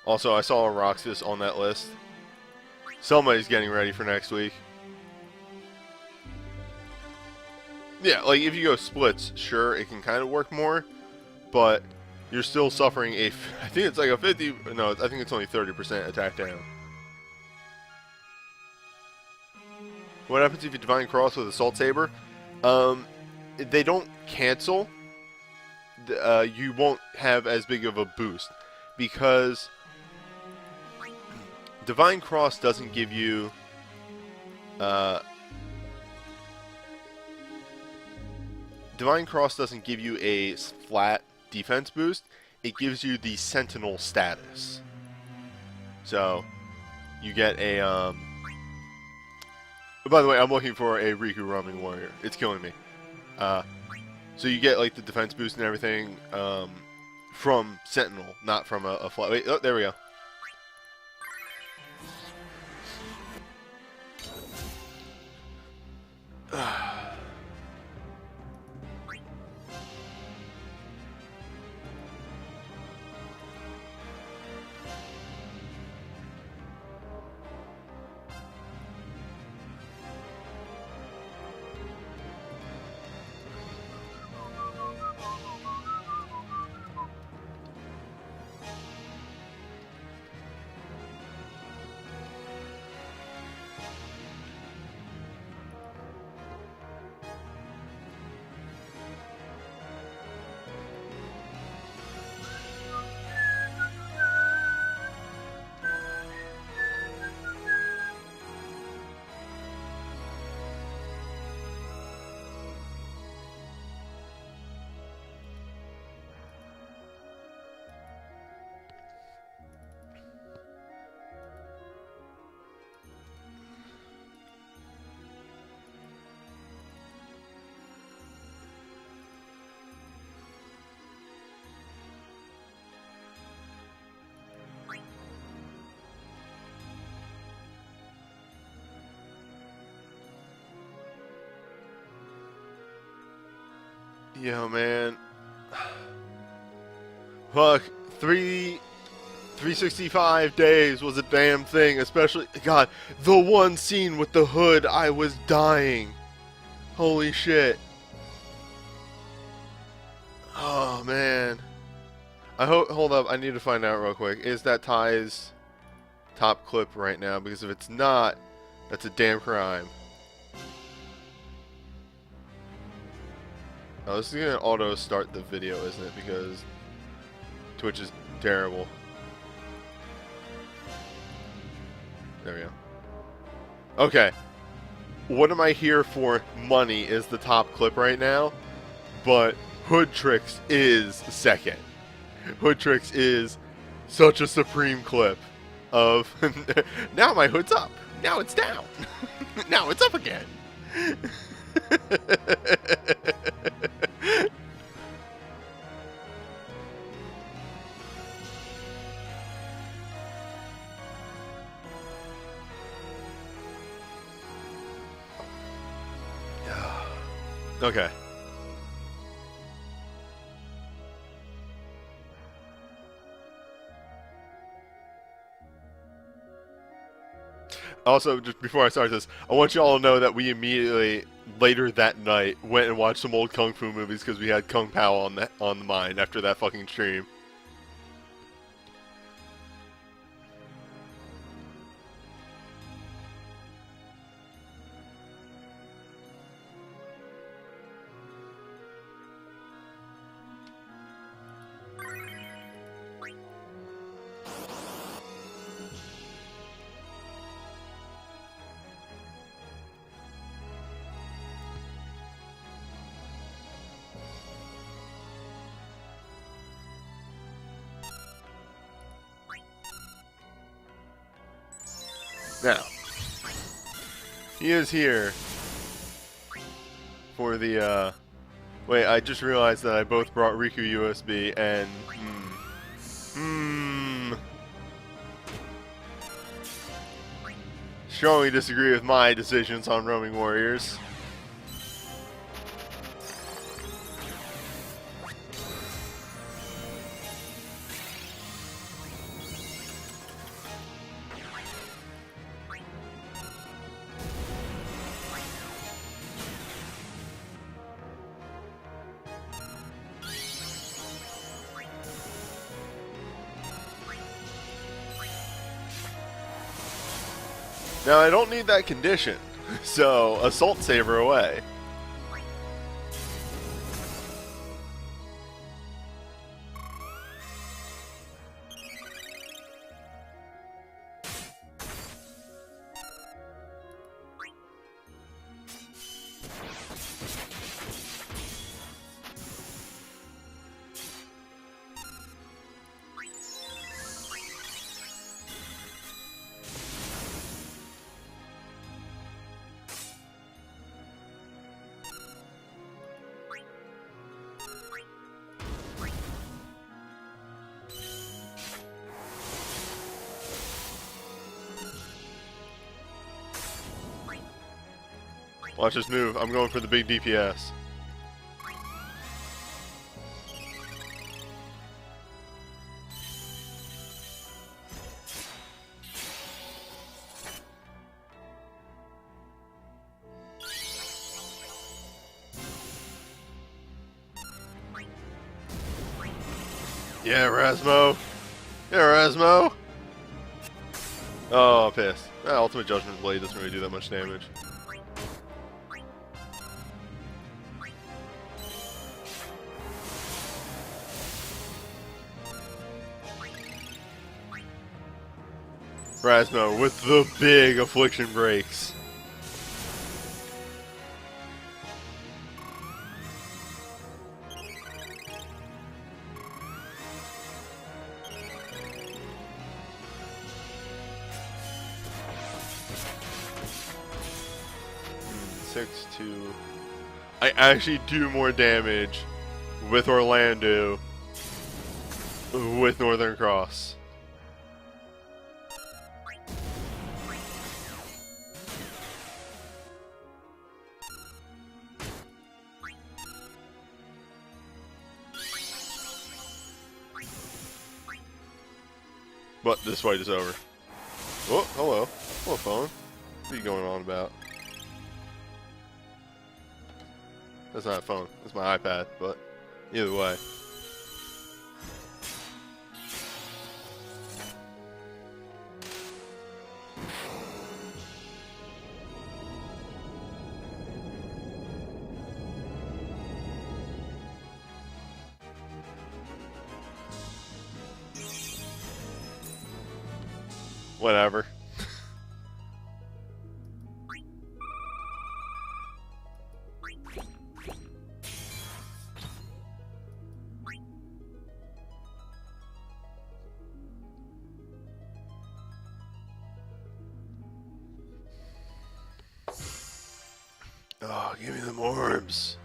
Also, I saw a Roxas on that list. Somebody's getting ready for next week. Yeah, like, if you go splits, sure, it can kind of work more, but you're still suffering a, I think it's like a 50, no, I think it's only 30% attack down. What happens if you Divine Cross with Assault Saber? They don't cancel. You won't have as big of a boost, because Divine Cross doesn't give you Divine Cross doesn't give you a flat defense boost. It gives you the Sentinel status. So you get a by the way, I'm looking for a Riku Roaming Warrior. It's killing me. So you get like the defense boost and everything from Sentinel, not from a flat. Wait, oh, there we go. Yo, man. Fuck. 365 days was a damn thing, especially, God, the one scene with the hood, I was dying. Holy shit. Oh, man. Hold up, I need to find out real quick. Is that Ty's top clip right now? Because if it's not, that's a damn crime. Oh, this is going to auto start the video, isn't it? Because Twitch is terrible. There we go. Okay. What am I here for? Money is the top clip right now. But Hood Tricks is second. Hood Tricks is such a supreme clip of now my hood's up. Now it's down. Now it's up again. Okay. Also, just before I start this, I want you all to know that we immediately, later that night, went and watched some old Kung Fu movies because we had Kung Pao on the mind after that fucking stream. Now, he is here for the, wait, I just realized that I both brought Riku USB and, strongly disagree with my decisions on roaming warriors. Now, I don't need that condition, so Assault Saber away. Watch this move. I'm going for the big DPS. Yeah, Rasmo. Yeah, Rasmo. Oh, piss. Ultimate Judgment Blade doesn't really do that much damage. Rasmo with the big affliction breaks. I actually do more damage with Orlando with Northern Cross. But this fight is over. Oh, hello. Hello, phone. What are you going on about? That's not a phone. That's my iPad, but either way. Whatever. Oh, give me the orbs.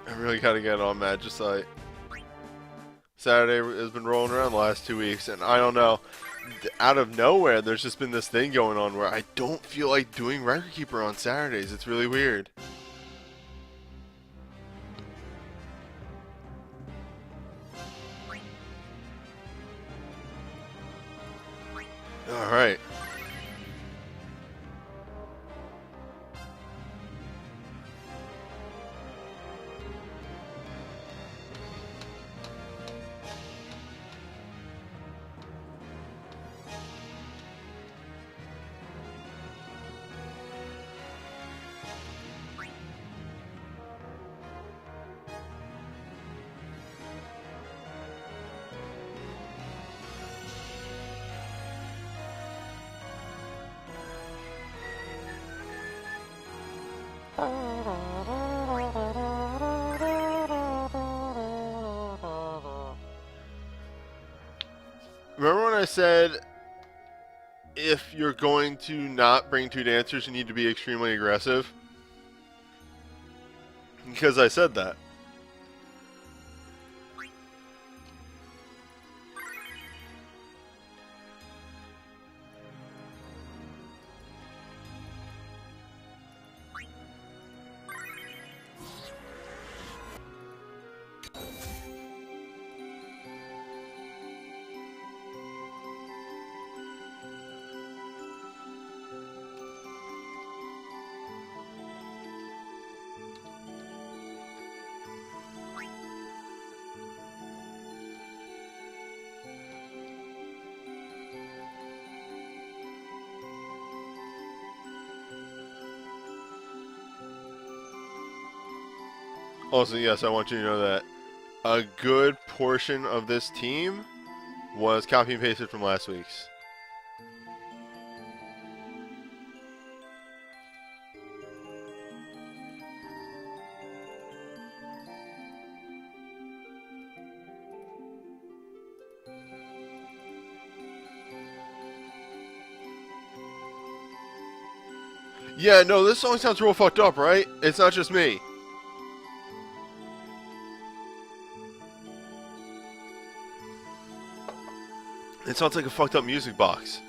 I really gotta get on Magicite. Saturday has been rolling around the last 2 weeks, and I don't know. Out of nowhere, there's just been this thing going on where I don't feel like doing Record Keeper on Saturdays. It's really weird. Alright. Remember when I said if you're going to not bring 2 dancers, you need to be extremely aggressive? Because I said that. Also, yes, I want you to know that a good portion of this team was copy and pasted from last week's. Yeah, no, this song sounds real fucked up, right? It's not just me. It sounds like a fucked up music box.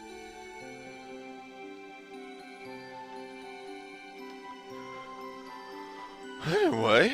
Anyway.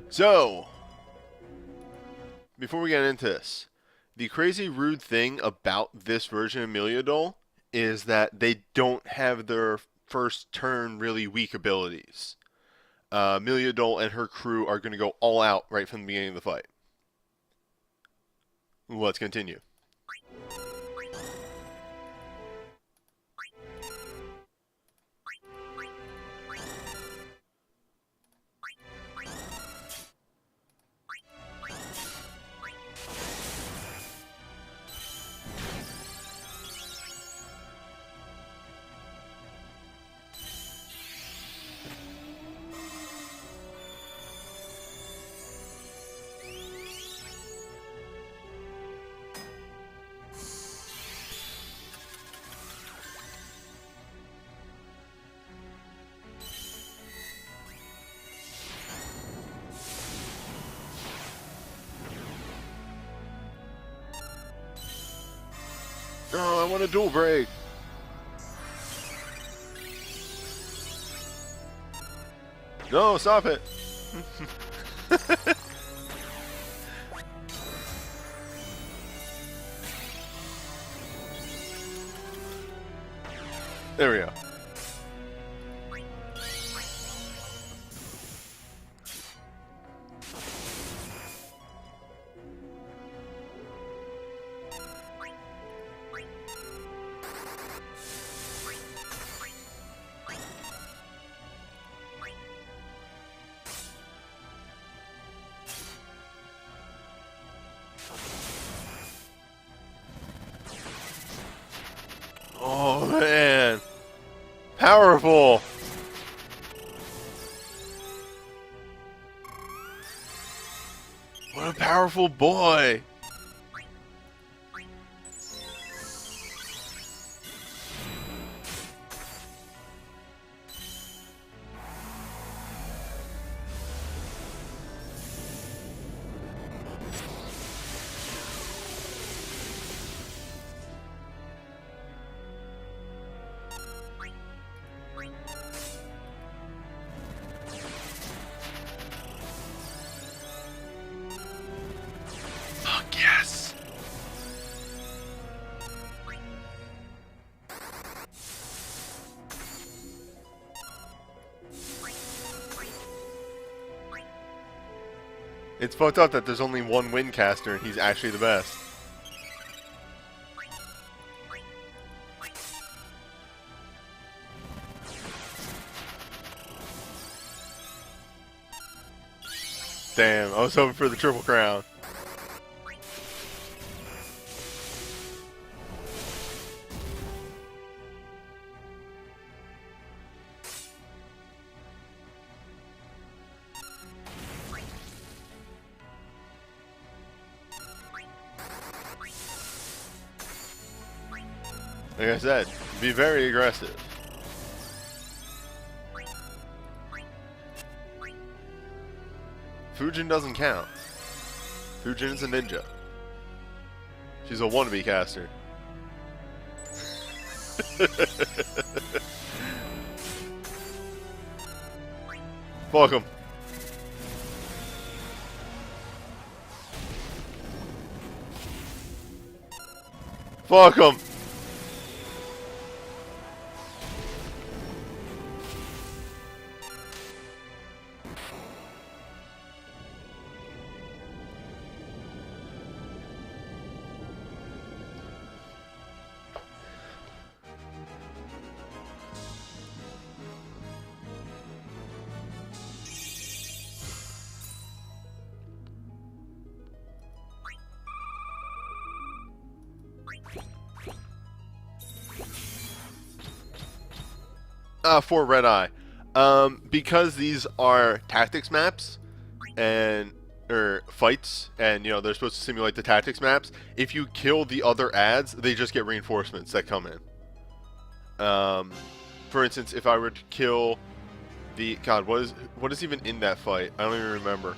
So, before we get into this, the crazy rude thing about this version of Milleuda is that they don't have their first turn really weak abilities. Milleuda and her crew are going to go all out right from the beginning of the fight. Let's continue. Oh, I want a dual break. No, stop it. There we go. powerful. What a powerful boy. Yes. It's fucked up that there's only one Windcaster and he's actually the best. Damn, I was hoping for the Triple Crown. Like I said, be very aggressive. Fujin doesn't count. Fujin is a ninja. She's a wannabe caster. Fuck him. Fuck him. For Red Eye. Because these are tactics maps and fights, and you know they're supposed to simulate the tactics maps. If you kill the other ads, they just get reinforcements that come in. For instance, if I were to kill the what is even in that fight? I don't even remember.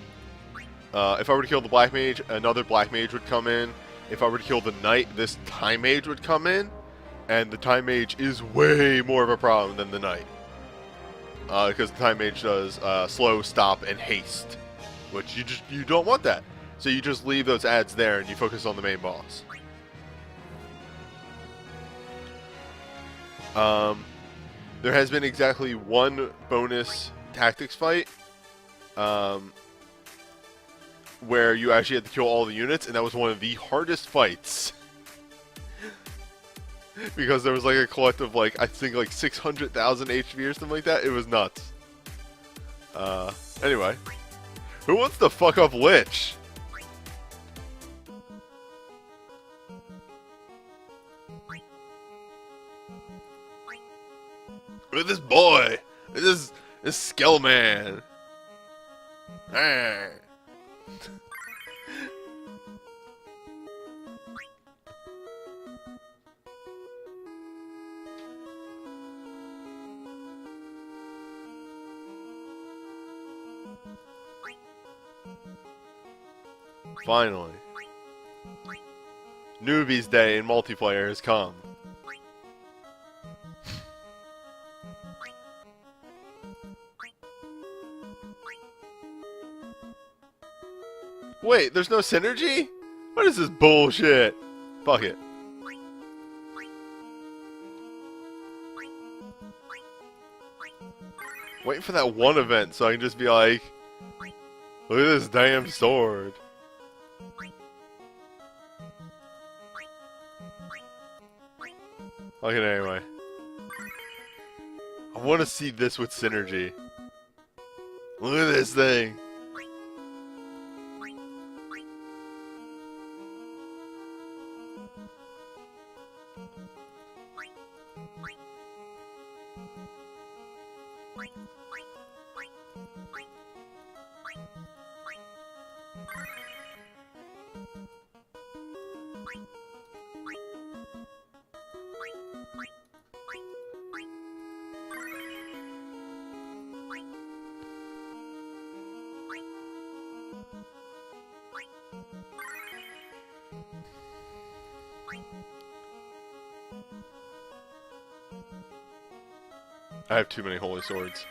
If I were to kill the Black Mage, another Black Mage would come in. If I were to kill the Knight, this Time Mage would come in. And the Time Mage is way more of a problem than the Knight. Because the Time Mage does slow, stop, and haste. Which you don't want that. So you just leave those ads there and you focus on the main boss. There has been exactly one bonus tactics fight. Where you actually had to kill all the units. And that was one of the hardest fights. Because there was like a collective, like, I think like 600,000 HP or something like that. It was nuts. Anyway. Who wants to fuck up Lich? Look at this boy. This Skell Man. Finally. Newbie's Day in multiplayer has come. Wait, there's no synergy? What is this bullshit? Fuck it. Waiting for that one event so I can just be like, look at this damn sword. Fuck it anyway. I want to see this with synergy. Look at this thing. I have too many holy swords.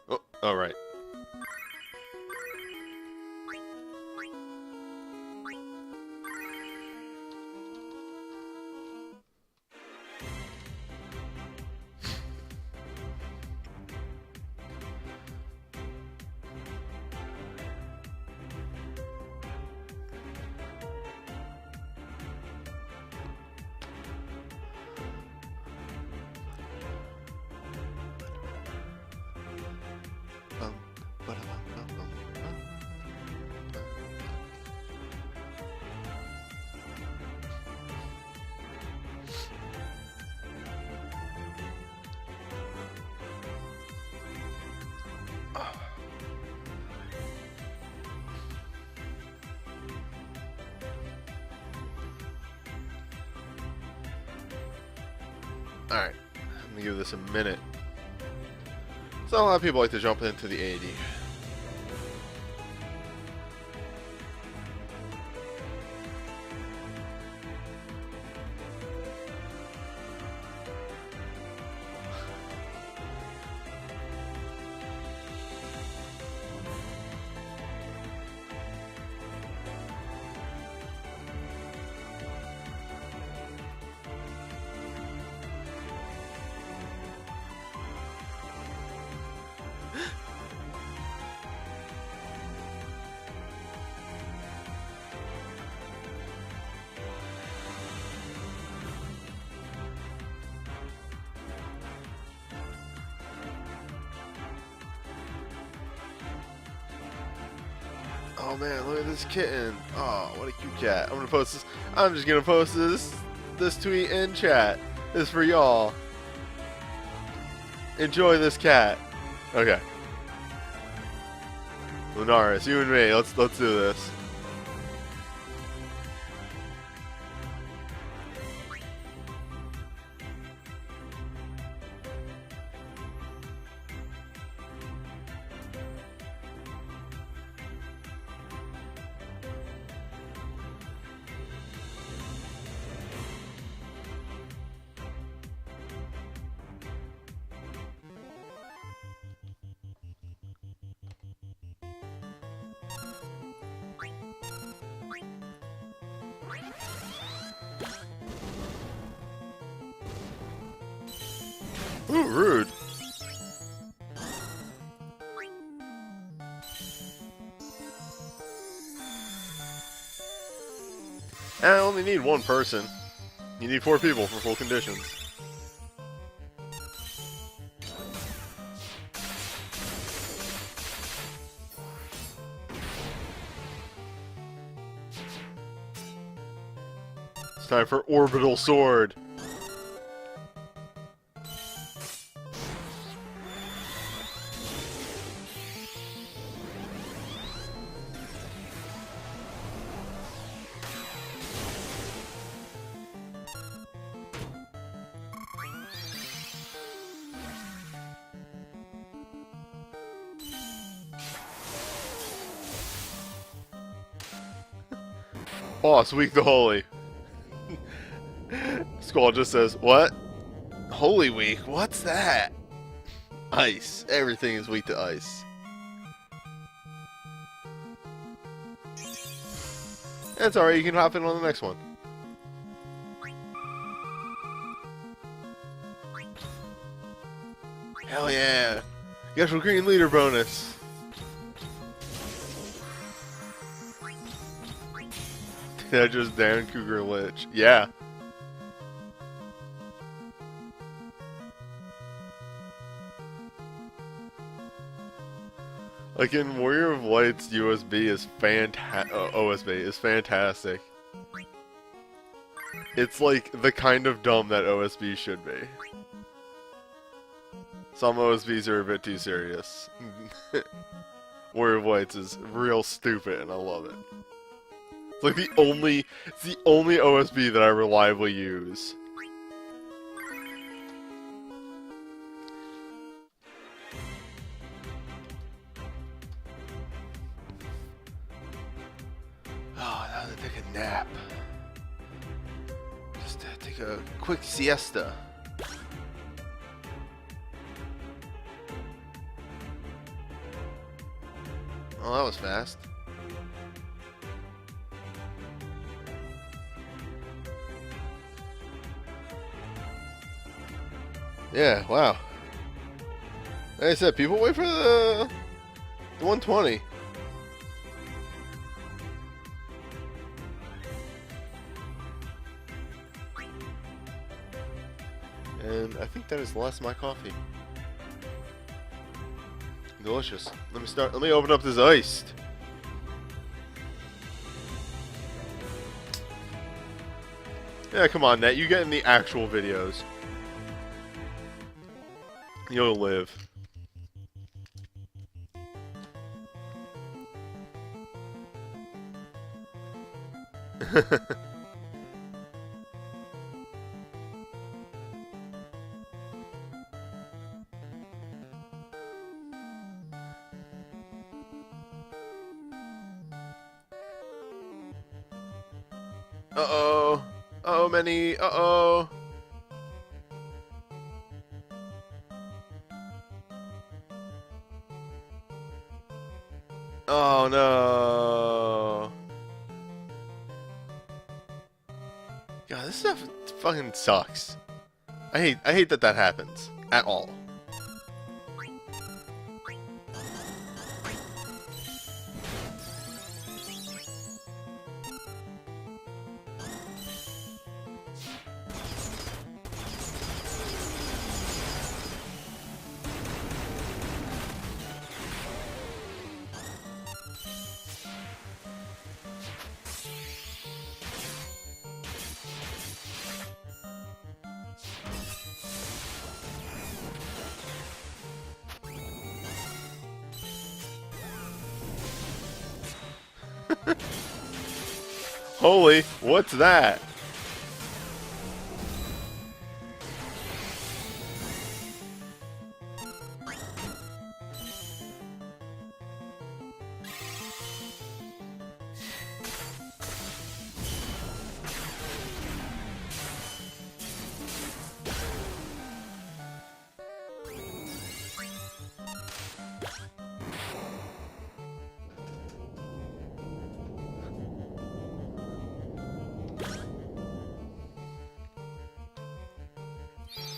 Oh, all right. Alright, I'm gonna give this a minute. So a lot of people like to jump into the AD. Oh man, look at this kitten. Oh, what a cute cat. I'm gonna post this. I'm just gonna post this tweet in chat. This is for y'all. Enjoy this cat. Okay. Lunaris, you and me. Let's do this. Ooh, rude. I only need one person. You need 4 people for full conditions. It's time for Orbital Sword. Boss, weak to holy. Squall just says, what? Holy weak? What's that? Ice. Everything is weak to ice. That's alright, you can hop in on the next one. Hell yeah! You got your green leader bonus. Yeah, just Dan Cougar Lich. Yeah. Like in Warrior of Light's USB is OSB is fantastic. It's like the kind of dumb that OSB should be. Some OSBs are a bit too serious. Warrior of Whites is real stupid, and I love it. It's like it's the only OSB that I reliably use. Oh, now to take a nap. Just take a quick siesta. Oh, that was fast. Yeah, wow. Like I said, people wait for the 120. And I think that is the last of my coffee. Delicious. Let me open up this iced. Yeah, come on, Net. You get in the actual videos. You'll live. Uh-oh. Uh-oh, Manny. Uh-oh. Oh, no. God, this stuff fucking sucks. I hate that that happens. At all. Holy, what's that?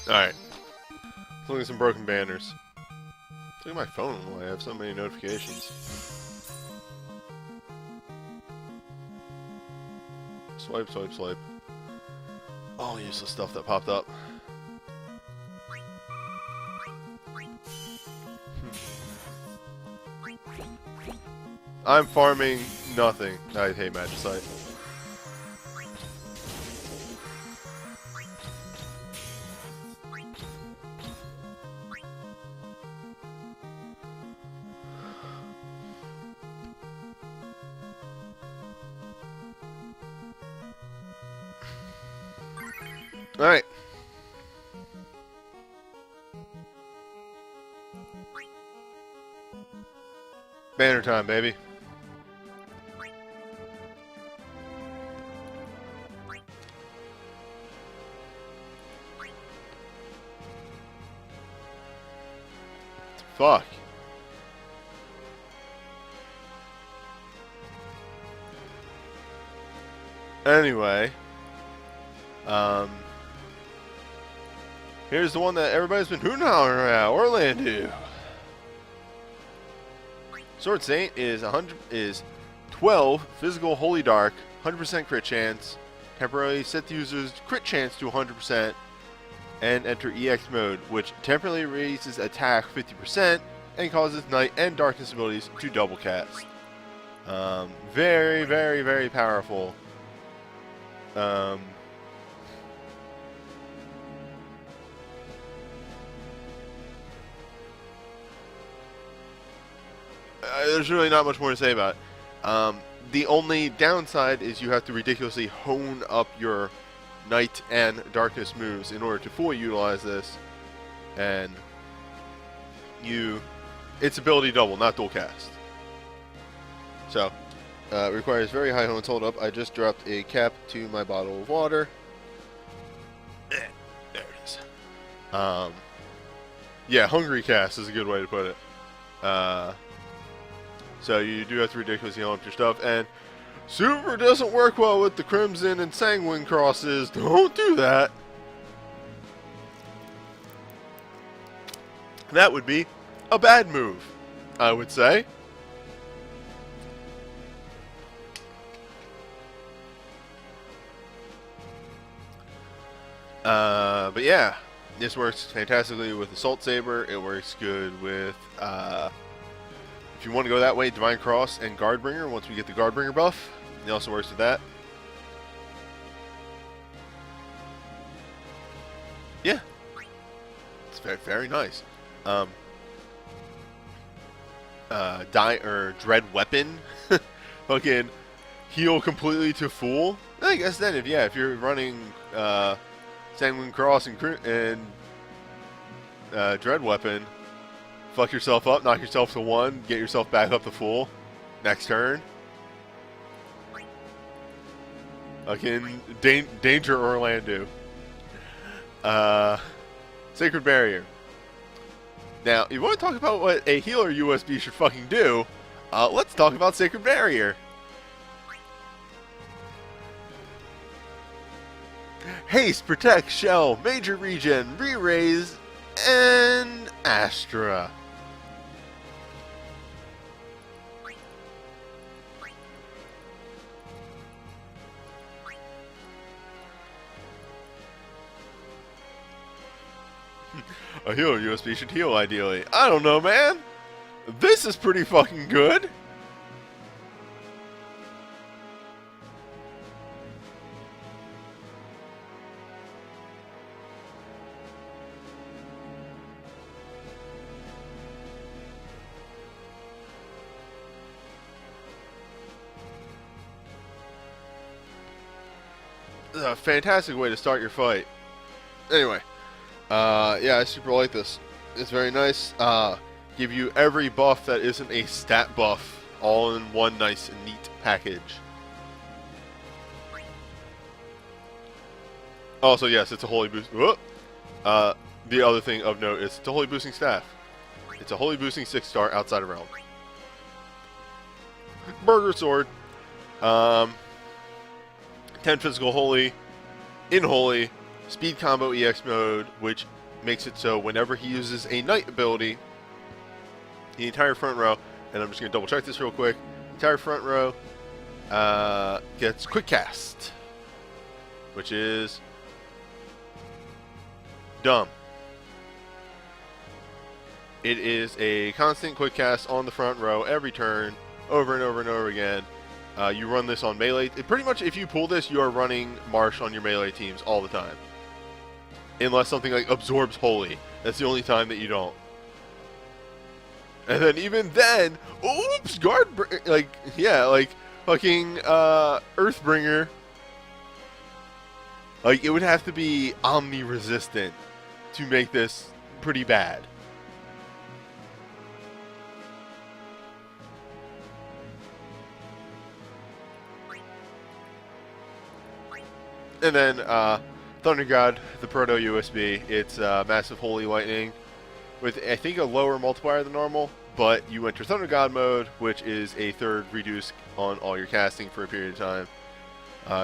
Alright. Look at some broken banners. Look at my phone. I have so many notifications. Swipe, swipe, swipe. All useless stuff that popped up. I'm farming nothing. I hate Magicite. Alright. Banner time, baby. Fuck. Anyway. Here's the one that everybody's been hooting about, Orlando. Sword Saint is 12 physical Holy Dark, 100% crit chance. Temporarily set the user's crit chance to 100%, and enter EX mode, which temporarily raises attack 50% and causes night and darkness abilities to double cast. Very, very, very powerful. there's really not much more to say about it. The only downside is you have to ridiculously hone up your night and darkness moves in order to fully utilize this, and its ability double, not dual cast. So, it requires very high hones. Hold up, I just dropped a cap to my bottle of water. There it is. Yeah, hungry cast is a good way to put it. So you do have to ridiculously hone up your stuff, and super doesn't work well with the Crimson and Sanguine crosses. Don't do that. That would be a bad move, I would say. But yeah, this works fantastically with Assault Saber. It works good with, if you want to go that way, Divine Cross and Guardbringer once we get the Guardbringer buff. It also works with that. Yeah. It's very, very nice. Dread Weapon. Fucking heal completely to full. I guess then if you're running Sanguine Cross and Dread Weapon, fuck yourself up, knock yourself to 1, get yourself back up to full. Next turn. Fucking Danger Orlando. Sacred Barrier. Now, you want to talk about what a healer USB should fucking do, let's talk about Sacred Barrier. Haste, Protect, Shell, Major Regen, Re-Raise, and Astra. A healer USB should heal ideally. I don't know, man. This is pretty fucking good. This is a fantastic way to start your fight. Anyway. Yeah, I super like this. It's very nice. Give you every buff that isn't a stat buff, all in one nice and neat package. Also, yes, it's a holy boost. Whoop. The other thing of note is it's a holy boosting staff. It's a holy boosting 6-star outside of realm. Burger sword. 10 physical holy, in holy. Speed combo EX mode, which makes it so whenever he uses a night ability, the entire front row, and I'm just going to double check this real quick, the entire front row gets quick cast, which is dumb. It is a constant quick cast on the front row every turn, over and over and over again. You run this on melee. Pretty much if you pull this, you are running Marsh on your melee teams all the time. Unless something like absorbs holy. That's the only time that you don't. And then even then, oops, like fucking Earthbringer. Like it would have to be omni resistant to make this pretty bad. And then Thunder God, the Proto USB, it's Massive Holy Lightning with, I think, a lower multiplier than normal, but you enter Thunder God mode, which is a third reduce on all your casting for a period of time.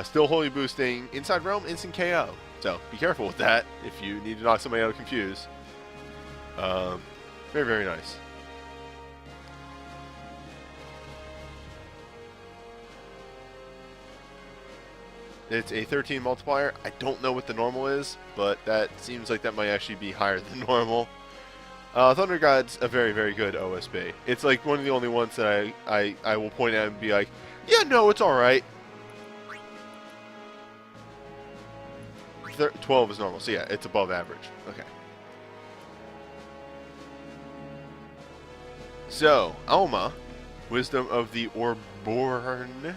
Still Holy boosting, inside realm, instant KO. So be careful with that if you need to knock somebody out of Confuse. Very, very nice. It's a 13 multiplier. I don't know what the normal is, but that seems like that might actually be higher than normal. Thunder God's a very, very good OSB. It's like one of the only ones that I will point at and be like, yeah, no, it's alright. 12 is normal, so yeah, it's above average. Okay. So, Alma Wisdom of the Orborn.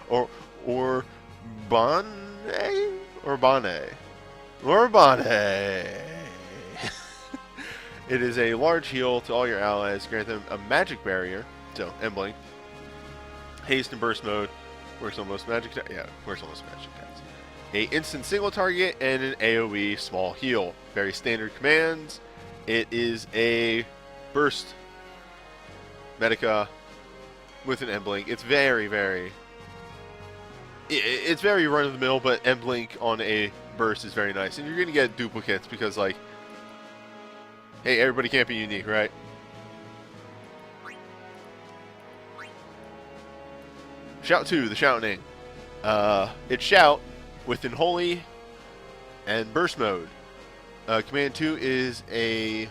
Or Orbane? Orbane. Orbane. It is a large heal to all your allies. Grant them a magic barrier. So, and blink. Haste and burst mode. Works on most magic attacks. Yeah, works on most magic attacks. A instant single target and an AoE small heal. Very standard commands. It is a burst Medica with an M-Blink. It's very, very... It's very run-of-the-mill, but M-Blink on a burst is very nice. And you're going to get duplicates because, like... Hey, everybody can't be unique, right? Shout 2, the shouting. It's Shout with Unholy and Burst Mode. Command 2 is a...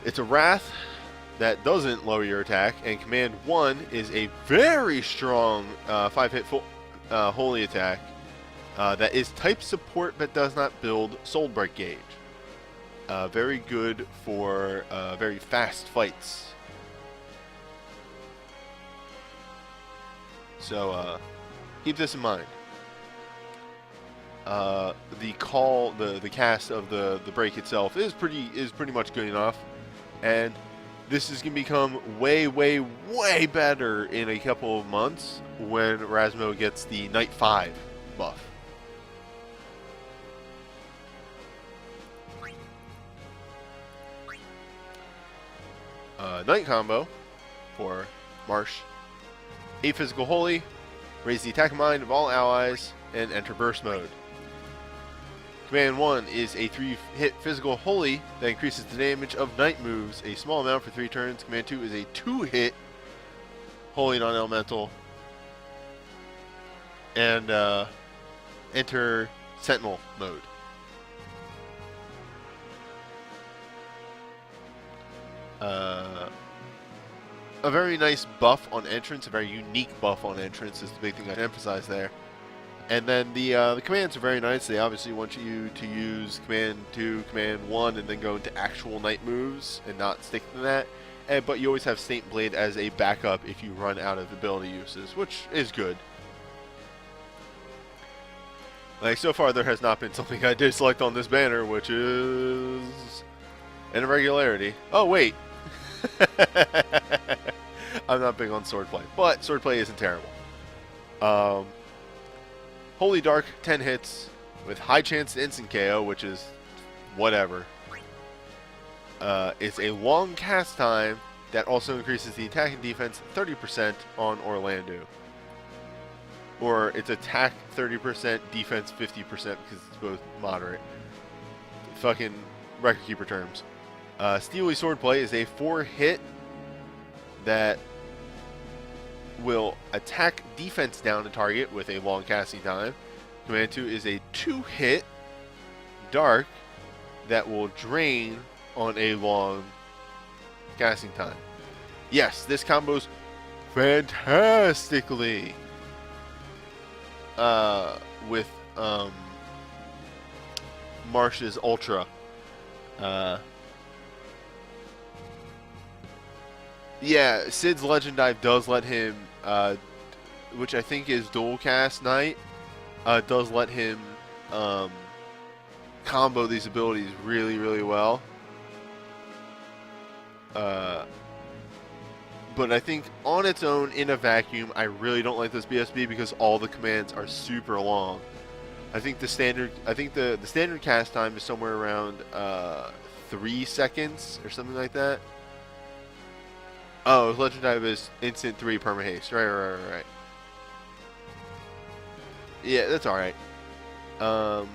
it's a Wrath that doesn't lower your attack, and Command 1 is a very strong 5-hit Holy attack that is type support but does not build Soul Break gauge. Very good for very fast fights. So keep this in mind. The cast of the break itself is pretty much good enough, and this is gonna become way better in a couple of months when Rasmo gets the Night 5 buff. Night combo for Marsh. 8 physical holy, raise the attack mind of all allies, and enter burst mode. Command 1 is a 3-hit physical holy that increases the damage of night moves a small amount for 3 turns. Command 2 is a 2-hit holy non-elemental, and enter sentinel mode. A very nice buff on entrance, a very unique buff on entrance is the big thing I'd emphasize there. And then the commands are very nice. They obviously want you to use Command 2, Command 1, and then go into actual night moves and not stick to that. But you always have Saint Blade as a backup if you run out of ability uses, which is good. Like, so far there has not been something I disliked on this banner, which is an irregularity. Oh, wait. I'm not big on swordplay, but swordplay isn't terrible. Holy Dark, 10 hits with high chance to instant KO, which is whatever. It's a long cast time that also increases the attack and defense 30% on Orlando. Or it's attack 30%, defense 50% because it's both moderate. Fucking record keeper terms. Steely Swordplay is a 4-hit that will attack defense down to target with a long casting time. Command 2 is a 2-hit dark that will drain on a long casting time. Yes, this combos fantastically with Marsh's Ultra. Yeah, Sid's Legend Dive does let him, which I think is dual cast Knight, does let him combo these abilities really well. But I think on its own, in a vacuum, I really don't like this BSB because all the commands are super long. I think the standard cast time is somewhere around 3 seconds or something like that. Oh, Legend Dive is instant 3 perma haste. Right. Yeah, that's alright. But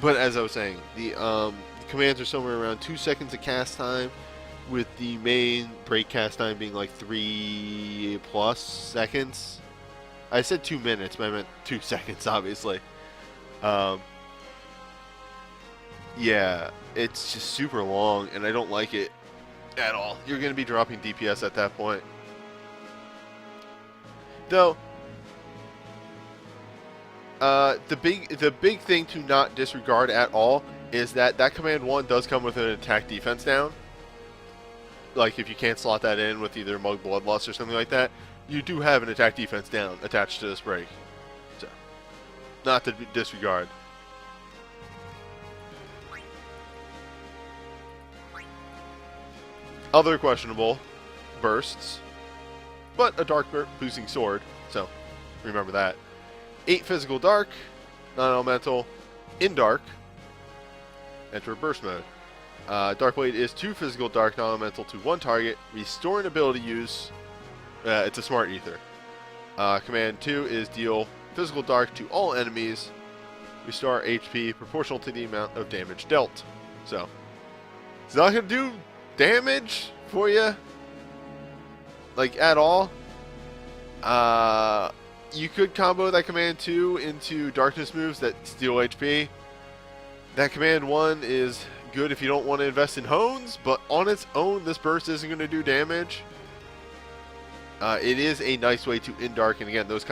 as I was saying, the commands are somewhere around 2 seconds of cast time, with the main break cast time being like 3+ seconds. I said 2 minutes, but I meant 2 seconds, obviously. Yeah, it's just super long, and I don't like it at all. You're going to be dropping DPS at that point. Though, The big thing to not disregard at all is that command 1 does come with an attack defense down. Like if you can't slot that in with either Mug Bloodlust or something like that, you do have an attack defense down attached to this break. So, not to disregard. Other questionable bursts, but a dark boosting sword, so remember that. 8 physical dark, non-elemental, in dark, enter burst mode. Dark Blade is 2 physical dark, non-elemental to 1 target, restore an ability use, it's a smart ether. Command 2 is deal physical dark to all enemies, restore HP proportional to the amount of damage dealt. So, it's not going to do damage for you, like at all. You could combo that command 2 into darkness moves that steal HP. That command 1 is good if you don't want to invest in hones, but on its own this burst isn't going to do damage. It is a nice way to end dark, and again those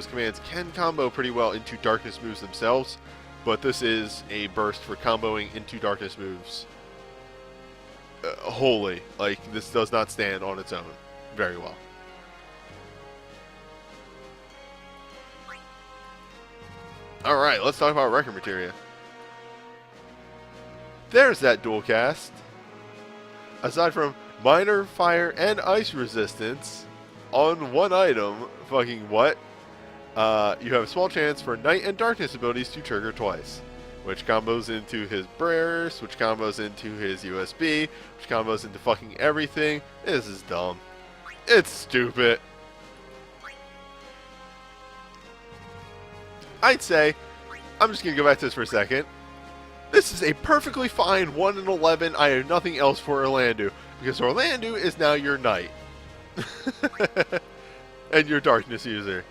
commands can combo pretty well into darkness moves themselves, but this is a burst for comboing into darkness moves wholly. Like, this does not stand on its own very well. Alright, let's talk about record materia. There's that dual cast. Aside from minor fire and ice resistance on one item, fucking what? You have a small chance for night and darkness abilities to trigger twice, which combos into his burst, which combos into his USB, which combos into fucking everything. This is dumb. It's stupid. I'd say, I'm just going to go back to this for a second. This is a perfectly fine 1 in 11. I have nothing else for Orlando, because Orlando is now your knight. And your darkness user.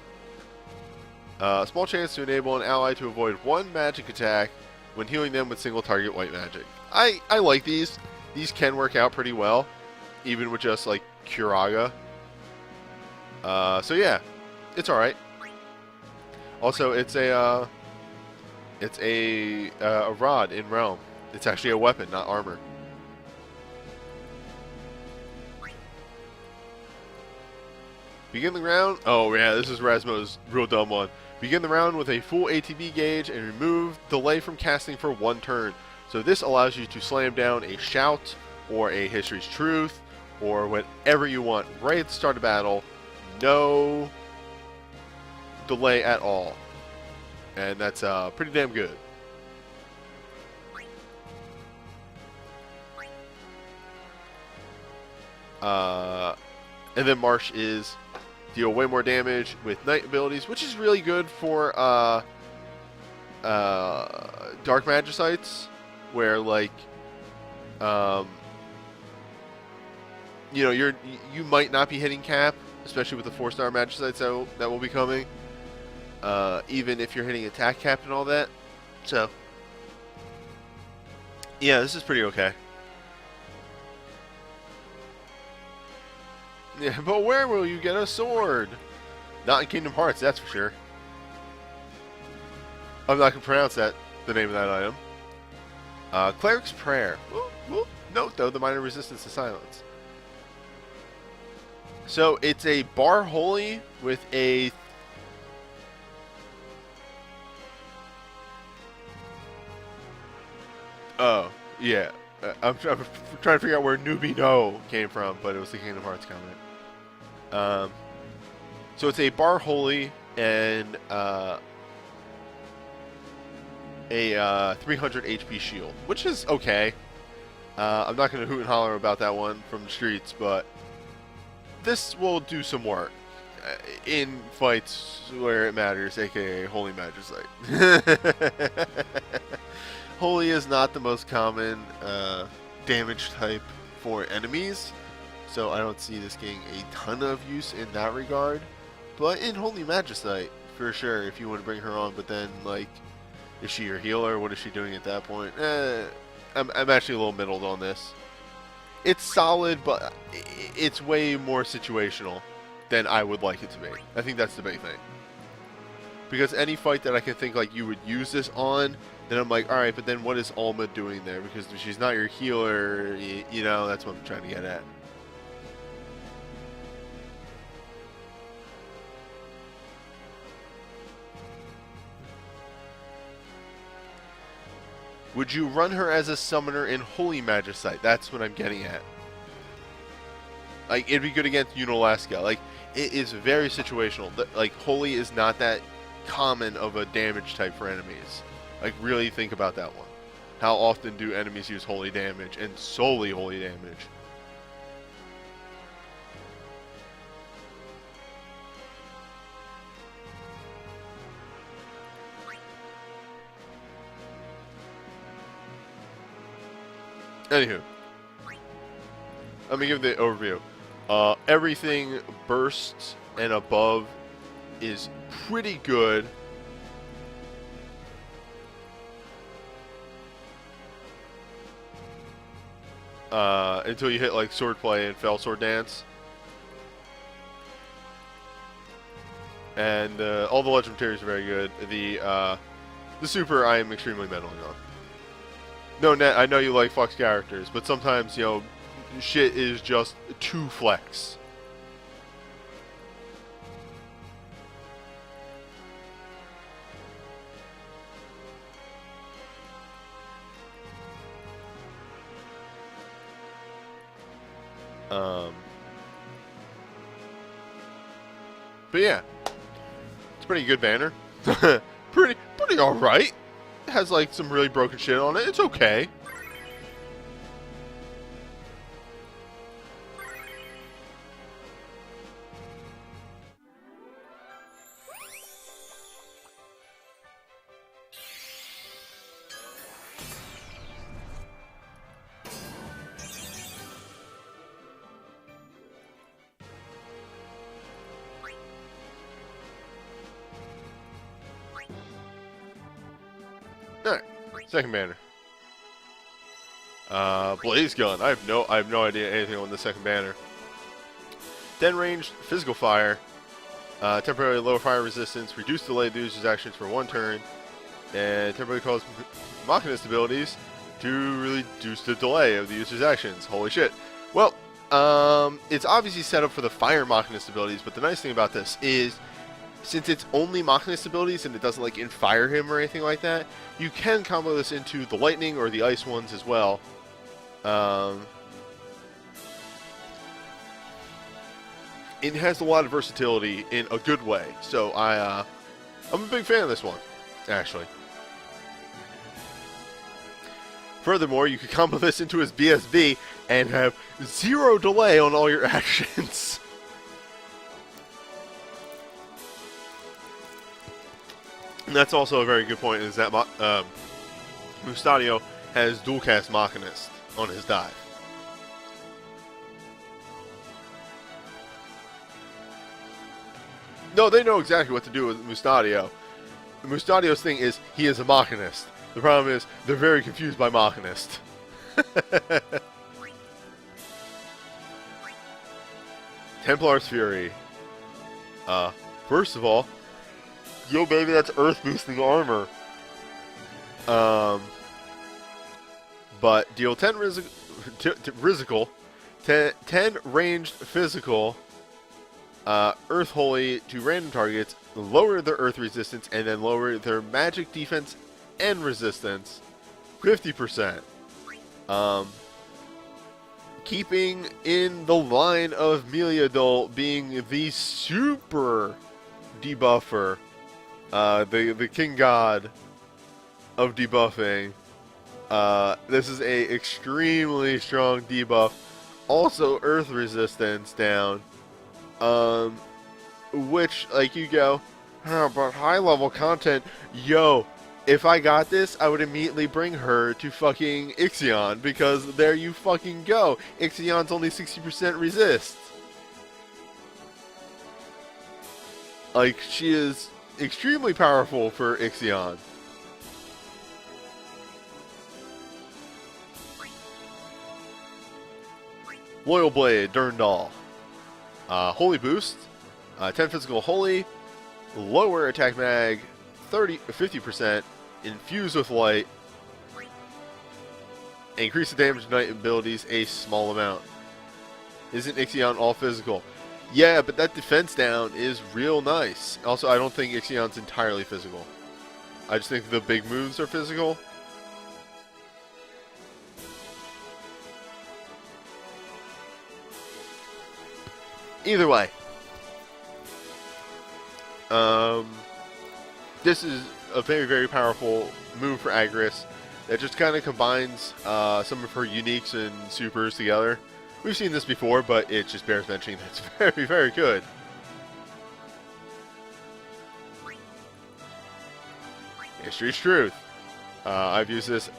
Small chance to enable an ally to avoid 1 magic attack when healing them with single target white magic. I like these. These can work out pretty well, even with just like Curaga. So yeah, it's alright. Also, it's a rod in Realm. It's actually a weapon, not armor. Begin the round. Oh yeah, this is Rasmo's real dumb one. Begin the round with a full ATB gauge and remove delay from casting for 1 turn. So this allows you to slam down a shout or a History's Truth or whatever you want right at the start of battle. No delay at all. And that's pretty damn good. And then Marsh is deal way more damage with night abilities, which is really good for dark magicites, where like you know, you might not be hitting cap, especially with the 4-star magicites that will be coming. Even if you're hitting attack cap and all that. So, yeah, this is pretty okay. Yeah, but where will you get a sword? Not in Kingdom Hearts, that's for sure. I'm not going to pronounce the name of that item. Cleric's Prayer. Note, though, the minor resistance to silence. So, it's a bar holy with a... Oh, yeah. I'm trying to figure out where Newbie No came from, but it was the Kingdom Hearts comment. So it's a bar holy and a 300 HP shield, which is okay. I'm not going to hoot and holler about that one from the streets, but this will do some work in fights where it matters, aka Holy Magicite. Holy is not the most common damage type for enemies, so I don't see this getting a ton of use in that regard. But in Holy Magicite, for sure, if you want to bring her on, but then, like, is she your healer? What is she doing at that point? I'm actually a little middled on this. It's solid, but it's way more situational than I would like it to be. I think that's the big thing. Because any fight that I can think like you would use this on, then I'm like, alright, but then what is Alma doing there? Because she's not your healer, you know, that's what I'm trying to get at. Would you run her as a summoner in Holy Magicite? That's what I'm getting at. Like, it'd be good against Unalaska. Like, it is very situational. Like, Holy is not that common of a damage type for enemies. Like, really think about that one. How often do enemies use Holy damage, and solely Holy damage? Anywho, let me give the overview. Everything bursts and above is pretty good. Until you hit like Swordplay and Fell Sword Dance. And all the legendaries are very good. The super I am extremely meddling on. No, Net, I know you like flex characters, but sometimes, you know, shit is just too flex. But yeah, it's a pretty good banner. pretty alright. It has like some really broken shit on it. It's okay. Alright, second banner. Blaze Gun. I have no idea anything on the second banner. 10 ranged physical fire. Temporarily lower fire resistance. Reduce delay the user's actions for 1 turn. And temporarily cause Machinist abilities to reduce the delay of the user's actions. Holy shit. Well, it's obviously set up for the fire Machinist abilities, but the nice thing about this is, since it's only Machinist abilities and it doesn't like infire him or anything like that, you can combo this into the lightning or the ice ones as well. It has a lot of versatility in a good way, so I'm a big fan of this one, actually. Furthermore, you can combo this into his BSB and have 0 delay on all your actions. And that's also a very good point, is that Mustadio has dual cast Machinist on his dive. No, they know exactly what to do with Mustadio. Mustadio's thing is, he is a Machinist. The problem is, they're very confused by Machinist. Templar's Fury. First of all, yo baby, that's earth boosting armor. But deal 10 risical, 10 ranged physical, earth holy to random targets, lower their earth resistance, and then lower their magic defense and resistance 50%. Keeping in the line of Milleuda being the super debuffer, the king god of debuffing. This is a extremely strong debuff. Also earth resistance down. Which, like, you go, oh, but high level content, yo, if I got this, I would immediately bring her to fucking Ixion, because there you fucking go. Ixion's only 60% resist. Like, she is extremely powerful for Ixion. Loyal Blade, Durndal. Holy boost. 10 physical holy. lower attack mag 50%, infuse with light, increase the damage of knight abilities a small amount. Isn't Ixion all physical? Yeah, but that defense down is real nice. Also, I don't think Ixion's entirely physical. I just think the big moves are physical. Either way. This is a very, very powerful move for Agris that just kind of combines some of her uniques and supers together. We've seen this before, but it just bears mentioning that it's very, very good. History's Truth. I've used this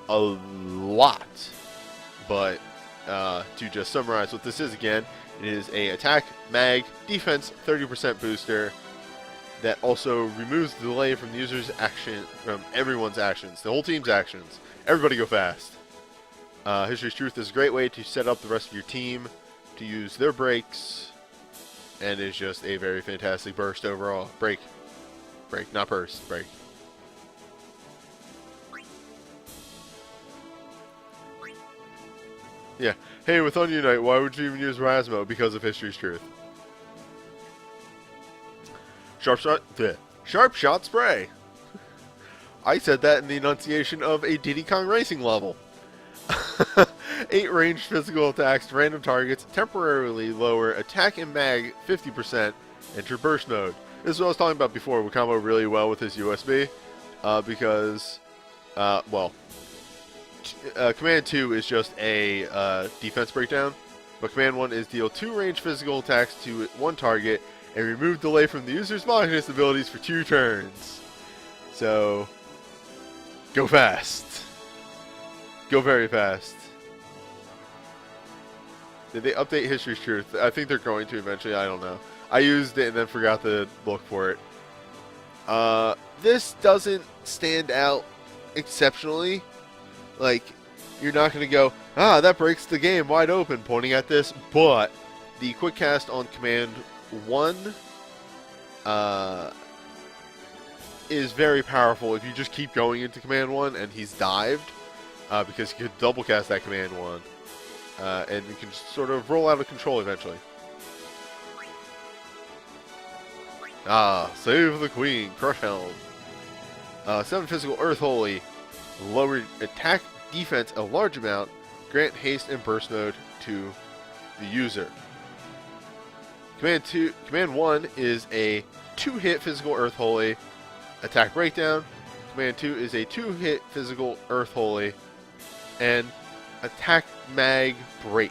a lot, but to just summarize what this is again, it is a attack, mag, defense 30% booster that also removes the delay from the user's action, from everyone's actions, the whole team's actions. Everybody go fast. History's Truth is a great way to set up the rest of your team to use their breaks, and is just a very fantastic burst overall. Break, not burst, break. Yeah. Hey, with Unite, why would you even use Rasmo? Because of History's Truth. Sharp shot spray. I said that in the enunciation of a Diddy Kong Racing level. 8 ranged physical attacks to random targets, temporarily lower attack and mag 50%, enter burst mode. This is what I was talking about before. We combo really well with his USB because, Command 2 is just a defense breakdown, but Command 1 is deal 2 ranged physical attacks to one target and remove delay from the user's Magnus abilities for 2 turns. So, go fast. Go very fast. Did they update History's Truth? I think they're going to eventually. I don't know. I used it and then forgot to look for it. This doesn't stand out exceptionally. Like, you're not going to go, that breaks the game wide open pointing at this. But the quick cast on Command 1 is very powerful if you just keep going into Command 1 and he's dived. Because you could double cast that Command 1. And you can sort of roll out of control eventually. Save the Queen, Crush Helm. 7 physical Earth Holy. Lower attack defense a large amount. Grant haste and burst mode to the user. Command 1 is a 2-hit physical Earth Holy. Attack breakdown. Command 2 is a 2-hit physical Earth Holy. And attack mag break.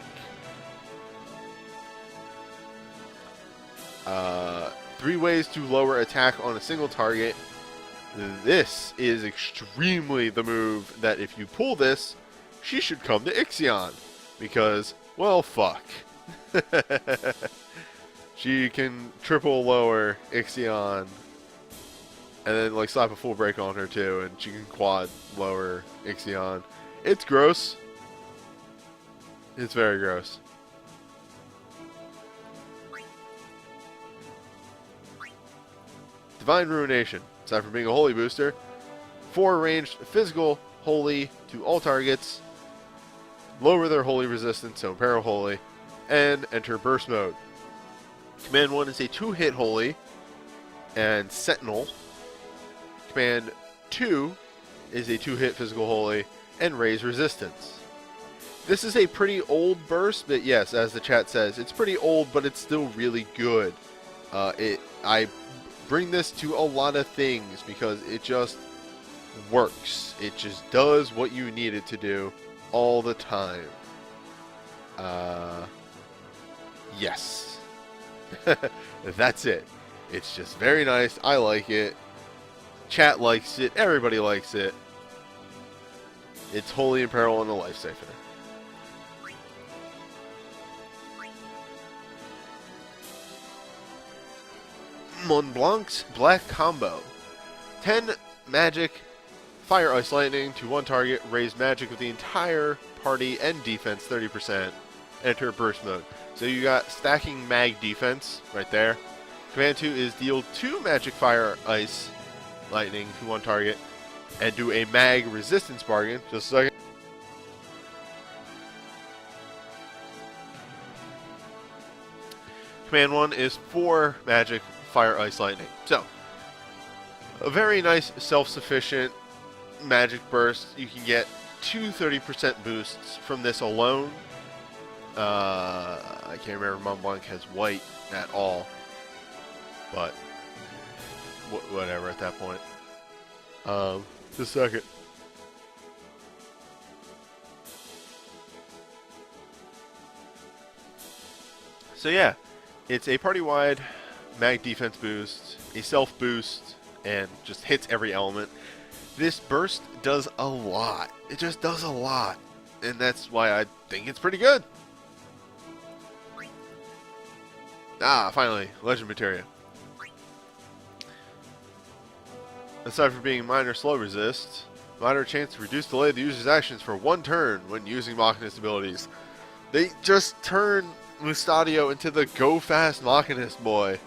3 ways to lower attack on a single target. This is extremely the move that if you pull this, she should come to Ixion. Because, well, fuck. She can triple lower Ixion. And then, like, slap a full break on her, too. And she can quad lower Ixion. It's gross. It's very gross. Divine Ruination. Aside from being a holy booster, 4 ranged physical holy to all targets, lower their holy resistance, so Imperial Holy, and enter burst mode. Command 1 is a 2-hit holy and Sentinel. Command 2 is a 2-hit physical holy and raise resistance. This is a pretty old burst, but yes, as the chat says, it's pretty old, but it's still really good. I bring this to a lot of things because it just works. It just does what you need it to do all the time. Yes. That's it. It's just very nice. I like it. Chat likes it. Everybody likes it. It's Holy Imperil and a Lifesaver. Montblanc's Black Combo. 10 magic, fire, ice, lightning to one target, raise magic of the entire party and defense 30%, enter burst mode. So you got stacking mag defense right there. Command 2 is deal 2 magic fire, ice, lightning to one target, and do a mag resistance bargain. Just a second. Command 1 is 4 magic fire, ice, lightning. So, a very nice self-sufficient magic burst. You can get 2 30% boosts from this alone. I can't remember if Mont Blanc has white at all, but whatever at that point. Just a second. So yeah, it's a party-wide mag defense boost, a self boost, and just hits every element. This burst does a lot. It just does a lot, and that's why I think it's pretty good. Ah, finally, Legend Materia. Aside from being minor slow resist, minor chance to reduce delay the user's actions for 1 turn when using Machinist abilities. They just turn Mustadio into the go fast Machinist boy.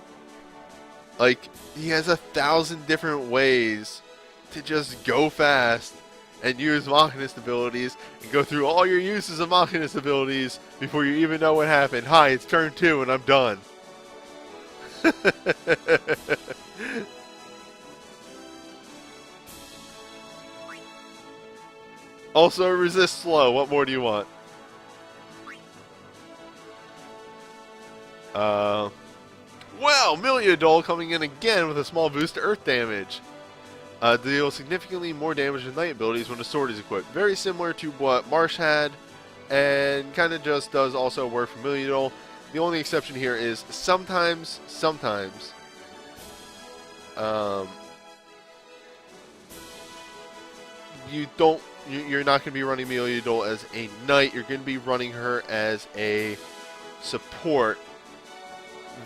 Like, he has 1,000 different ways to just go fast and use Machinist abilities and go through all your uses of Machinist abilities before you even know what happened. Hi, it's turn 2 and I'm done. Also resist slow. What more do you want? Well, Milleuda coming in again with a small boost to earth damage. Deal significantly more damage than night abilities when a sword is equipped. Very similar to what Marsh had, and kind of just does also work for Milleuda. The only exception here is sometimes, you're not going to be running Milleuda as a knight. You're going to be running her as a support.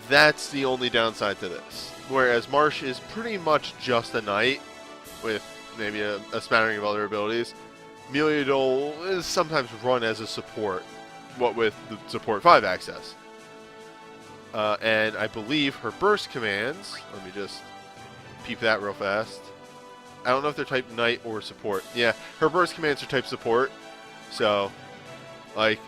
That's the only downside to this. Whereas Marsh is pretty much just a knight with maybe a smattering of other abilities. Milleuda is sometimes run as a support, what with the support 5 access. And I believe her burst commands, let me just peep that real fast. I don't know if they're type knight or support. Yeah, her burst commands are type support. So, like,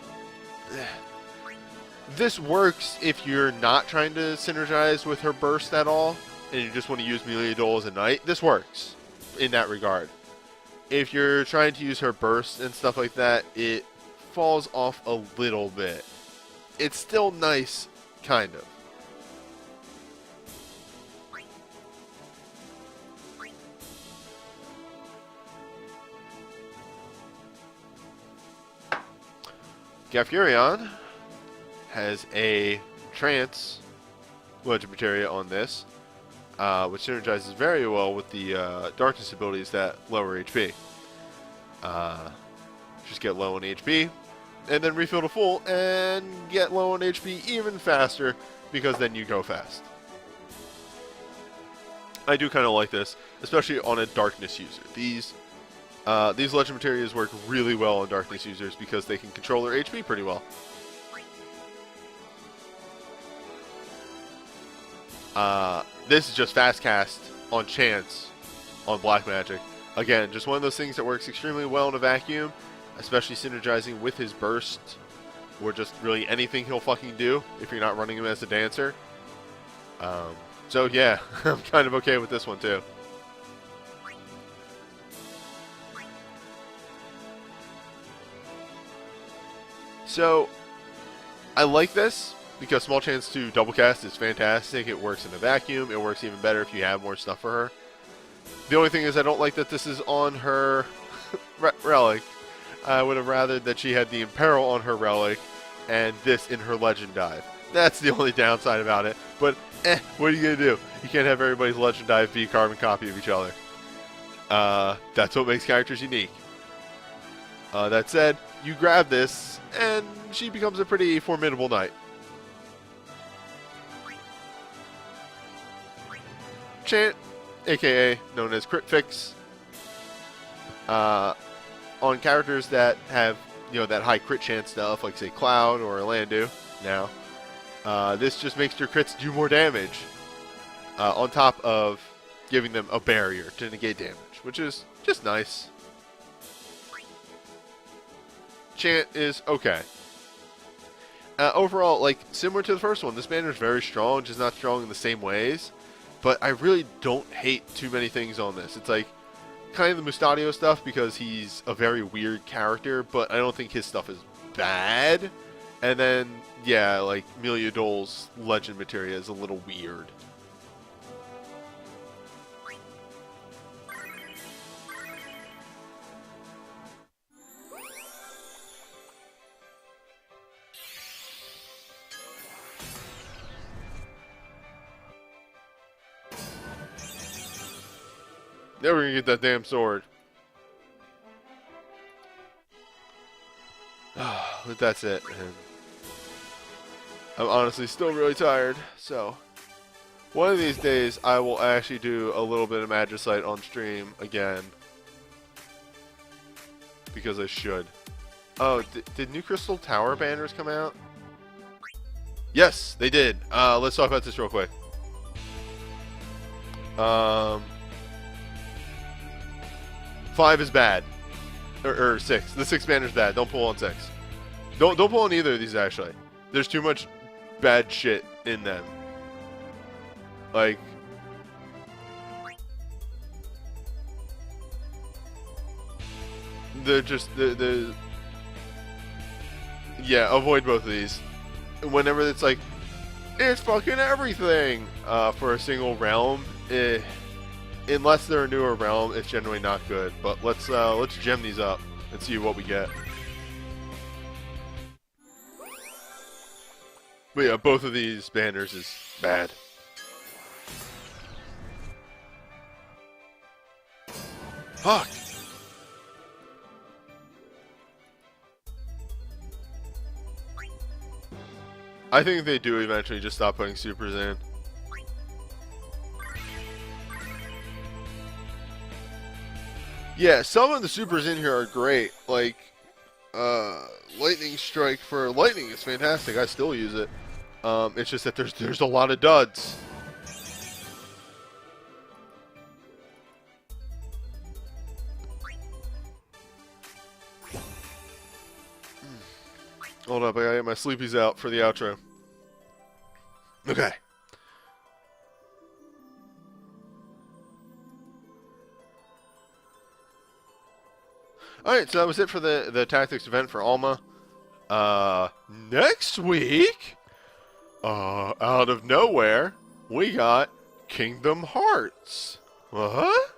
this works if you're not trying to synergize with her burst at all, and you just want to use Milleuda as a knight. This works in that regard. If you're trying to use her burst and stuff like that, it falls off a little bit. It's still nice, kind of. Galfurion has a trance Legend Materia on this, which synergizes very well with the darkness abilities that lower HP. Just get low on HP, and then refill to full, and get low on HP even faster, because then you go fast. I do kind of like this, especially on a darkness user. These Legend Materias work really well on darkness users because they can control their HP pretty well. This is just fast cast on chance on Black Magic. Again, just one of those things that works extremely well in a vacuum, especially synergizing with his burst, or just really anything he'll fucking do if you're not running him as a dancer. So yeah, I'm kind of okay with this one too. So, I like this because small chance to double cast is fantastic. It works in a vacuum. It works even better if you have more stuff for her. The only thing is I don't like that this is on her relic. I would have rathered that she had the Imperil on her relic and this in her Legend Dive. That's the only downside about it. But, what are you going to do? You can't have everybody's Legend Dive be a carbon copy of each other. That's what makes characters unique. That said, you grab this, and she becomes a pretty formidable knight. Chant, aka known as Crit Fix, on characters that have, that high crit chance stuff, like say Cloud or Orlando. Now, this just makes your crits do more damage. on top of giving them a barrier to negate damage, which is just nice. Chant is okay. Overall, like, similar to the first one, this banner is very strong, just not strong in the same ways. But I really don't hate too many things on this. It's like, kind of the Mustadio stuff because he's a very weird character, but I don't think his stuff is bad. And then, yeah, like, Milleuda's legend materia is a little weird. Never gonna get that damn sword. But that's it. And I'm honestly still really tired, so one of these days I will actually do a little bit of Magicite on stream again. Because I should. Oh, did New Crystal Tower banners come out? Yes, they did. Let's talk about this real quick. 5 is bad. Or 6. The 6 banner's bad. Don't pull on 6. Don't pull on either of these, actually. There's too much bad shit in them. Like, they're just yeah, avoid both of these. Whenever it's like, it's fucking everything for a single realm, unless they're a newer realm, it's generally not good. But let's gem these up and see what we get. But yeah, both of these banners is bad. Fuck. I think they do eventually just stop putting supers in. Yeah, some of the supers in here are great. Like, Lightning Strike for Lightning is fantastic. I still use it. It's just that there's a lot of duds. Hold up, I gotta get my sleepies out for the outro. Okay. Alright, so that was it for the tactics event for Alma. Next week, out of nowhere, we got Kingdom Hearts. What?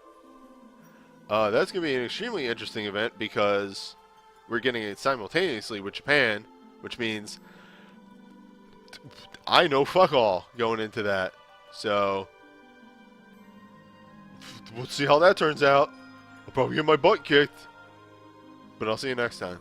That's going to be an extremely interesting event because we're getting it simultaneously with Japan, which means I know fuck all going into that. So, we'll see how that turns out. I'll probably get my butt kicked. But I'll see you next time.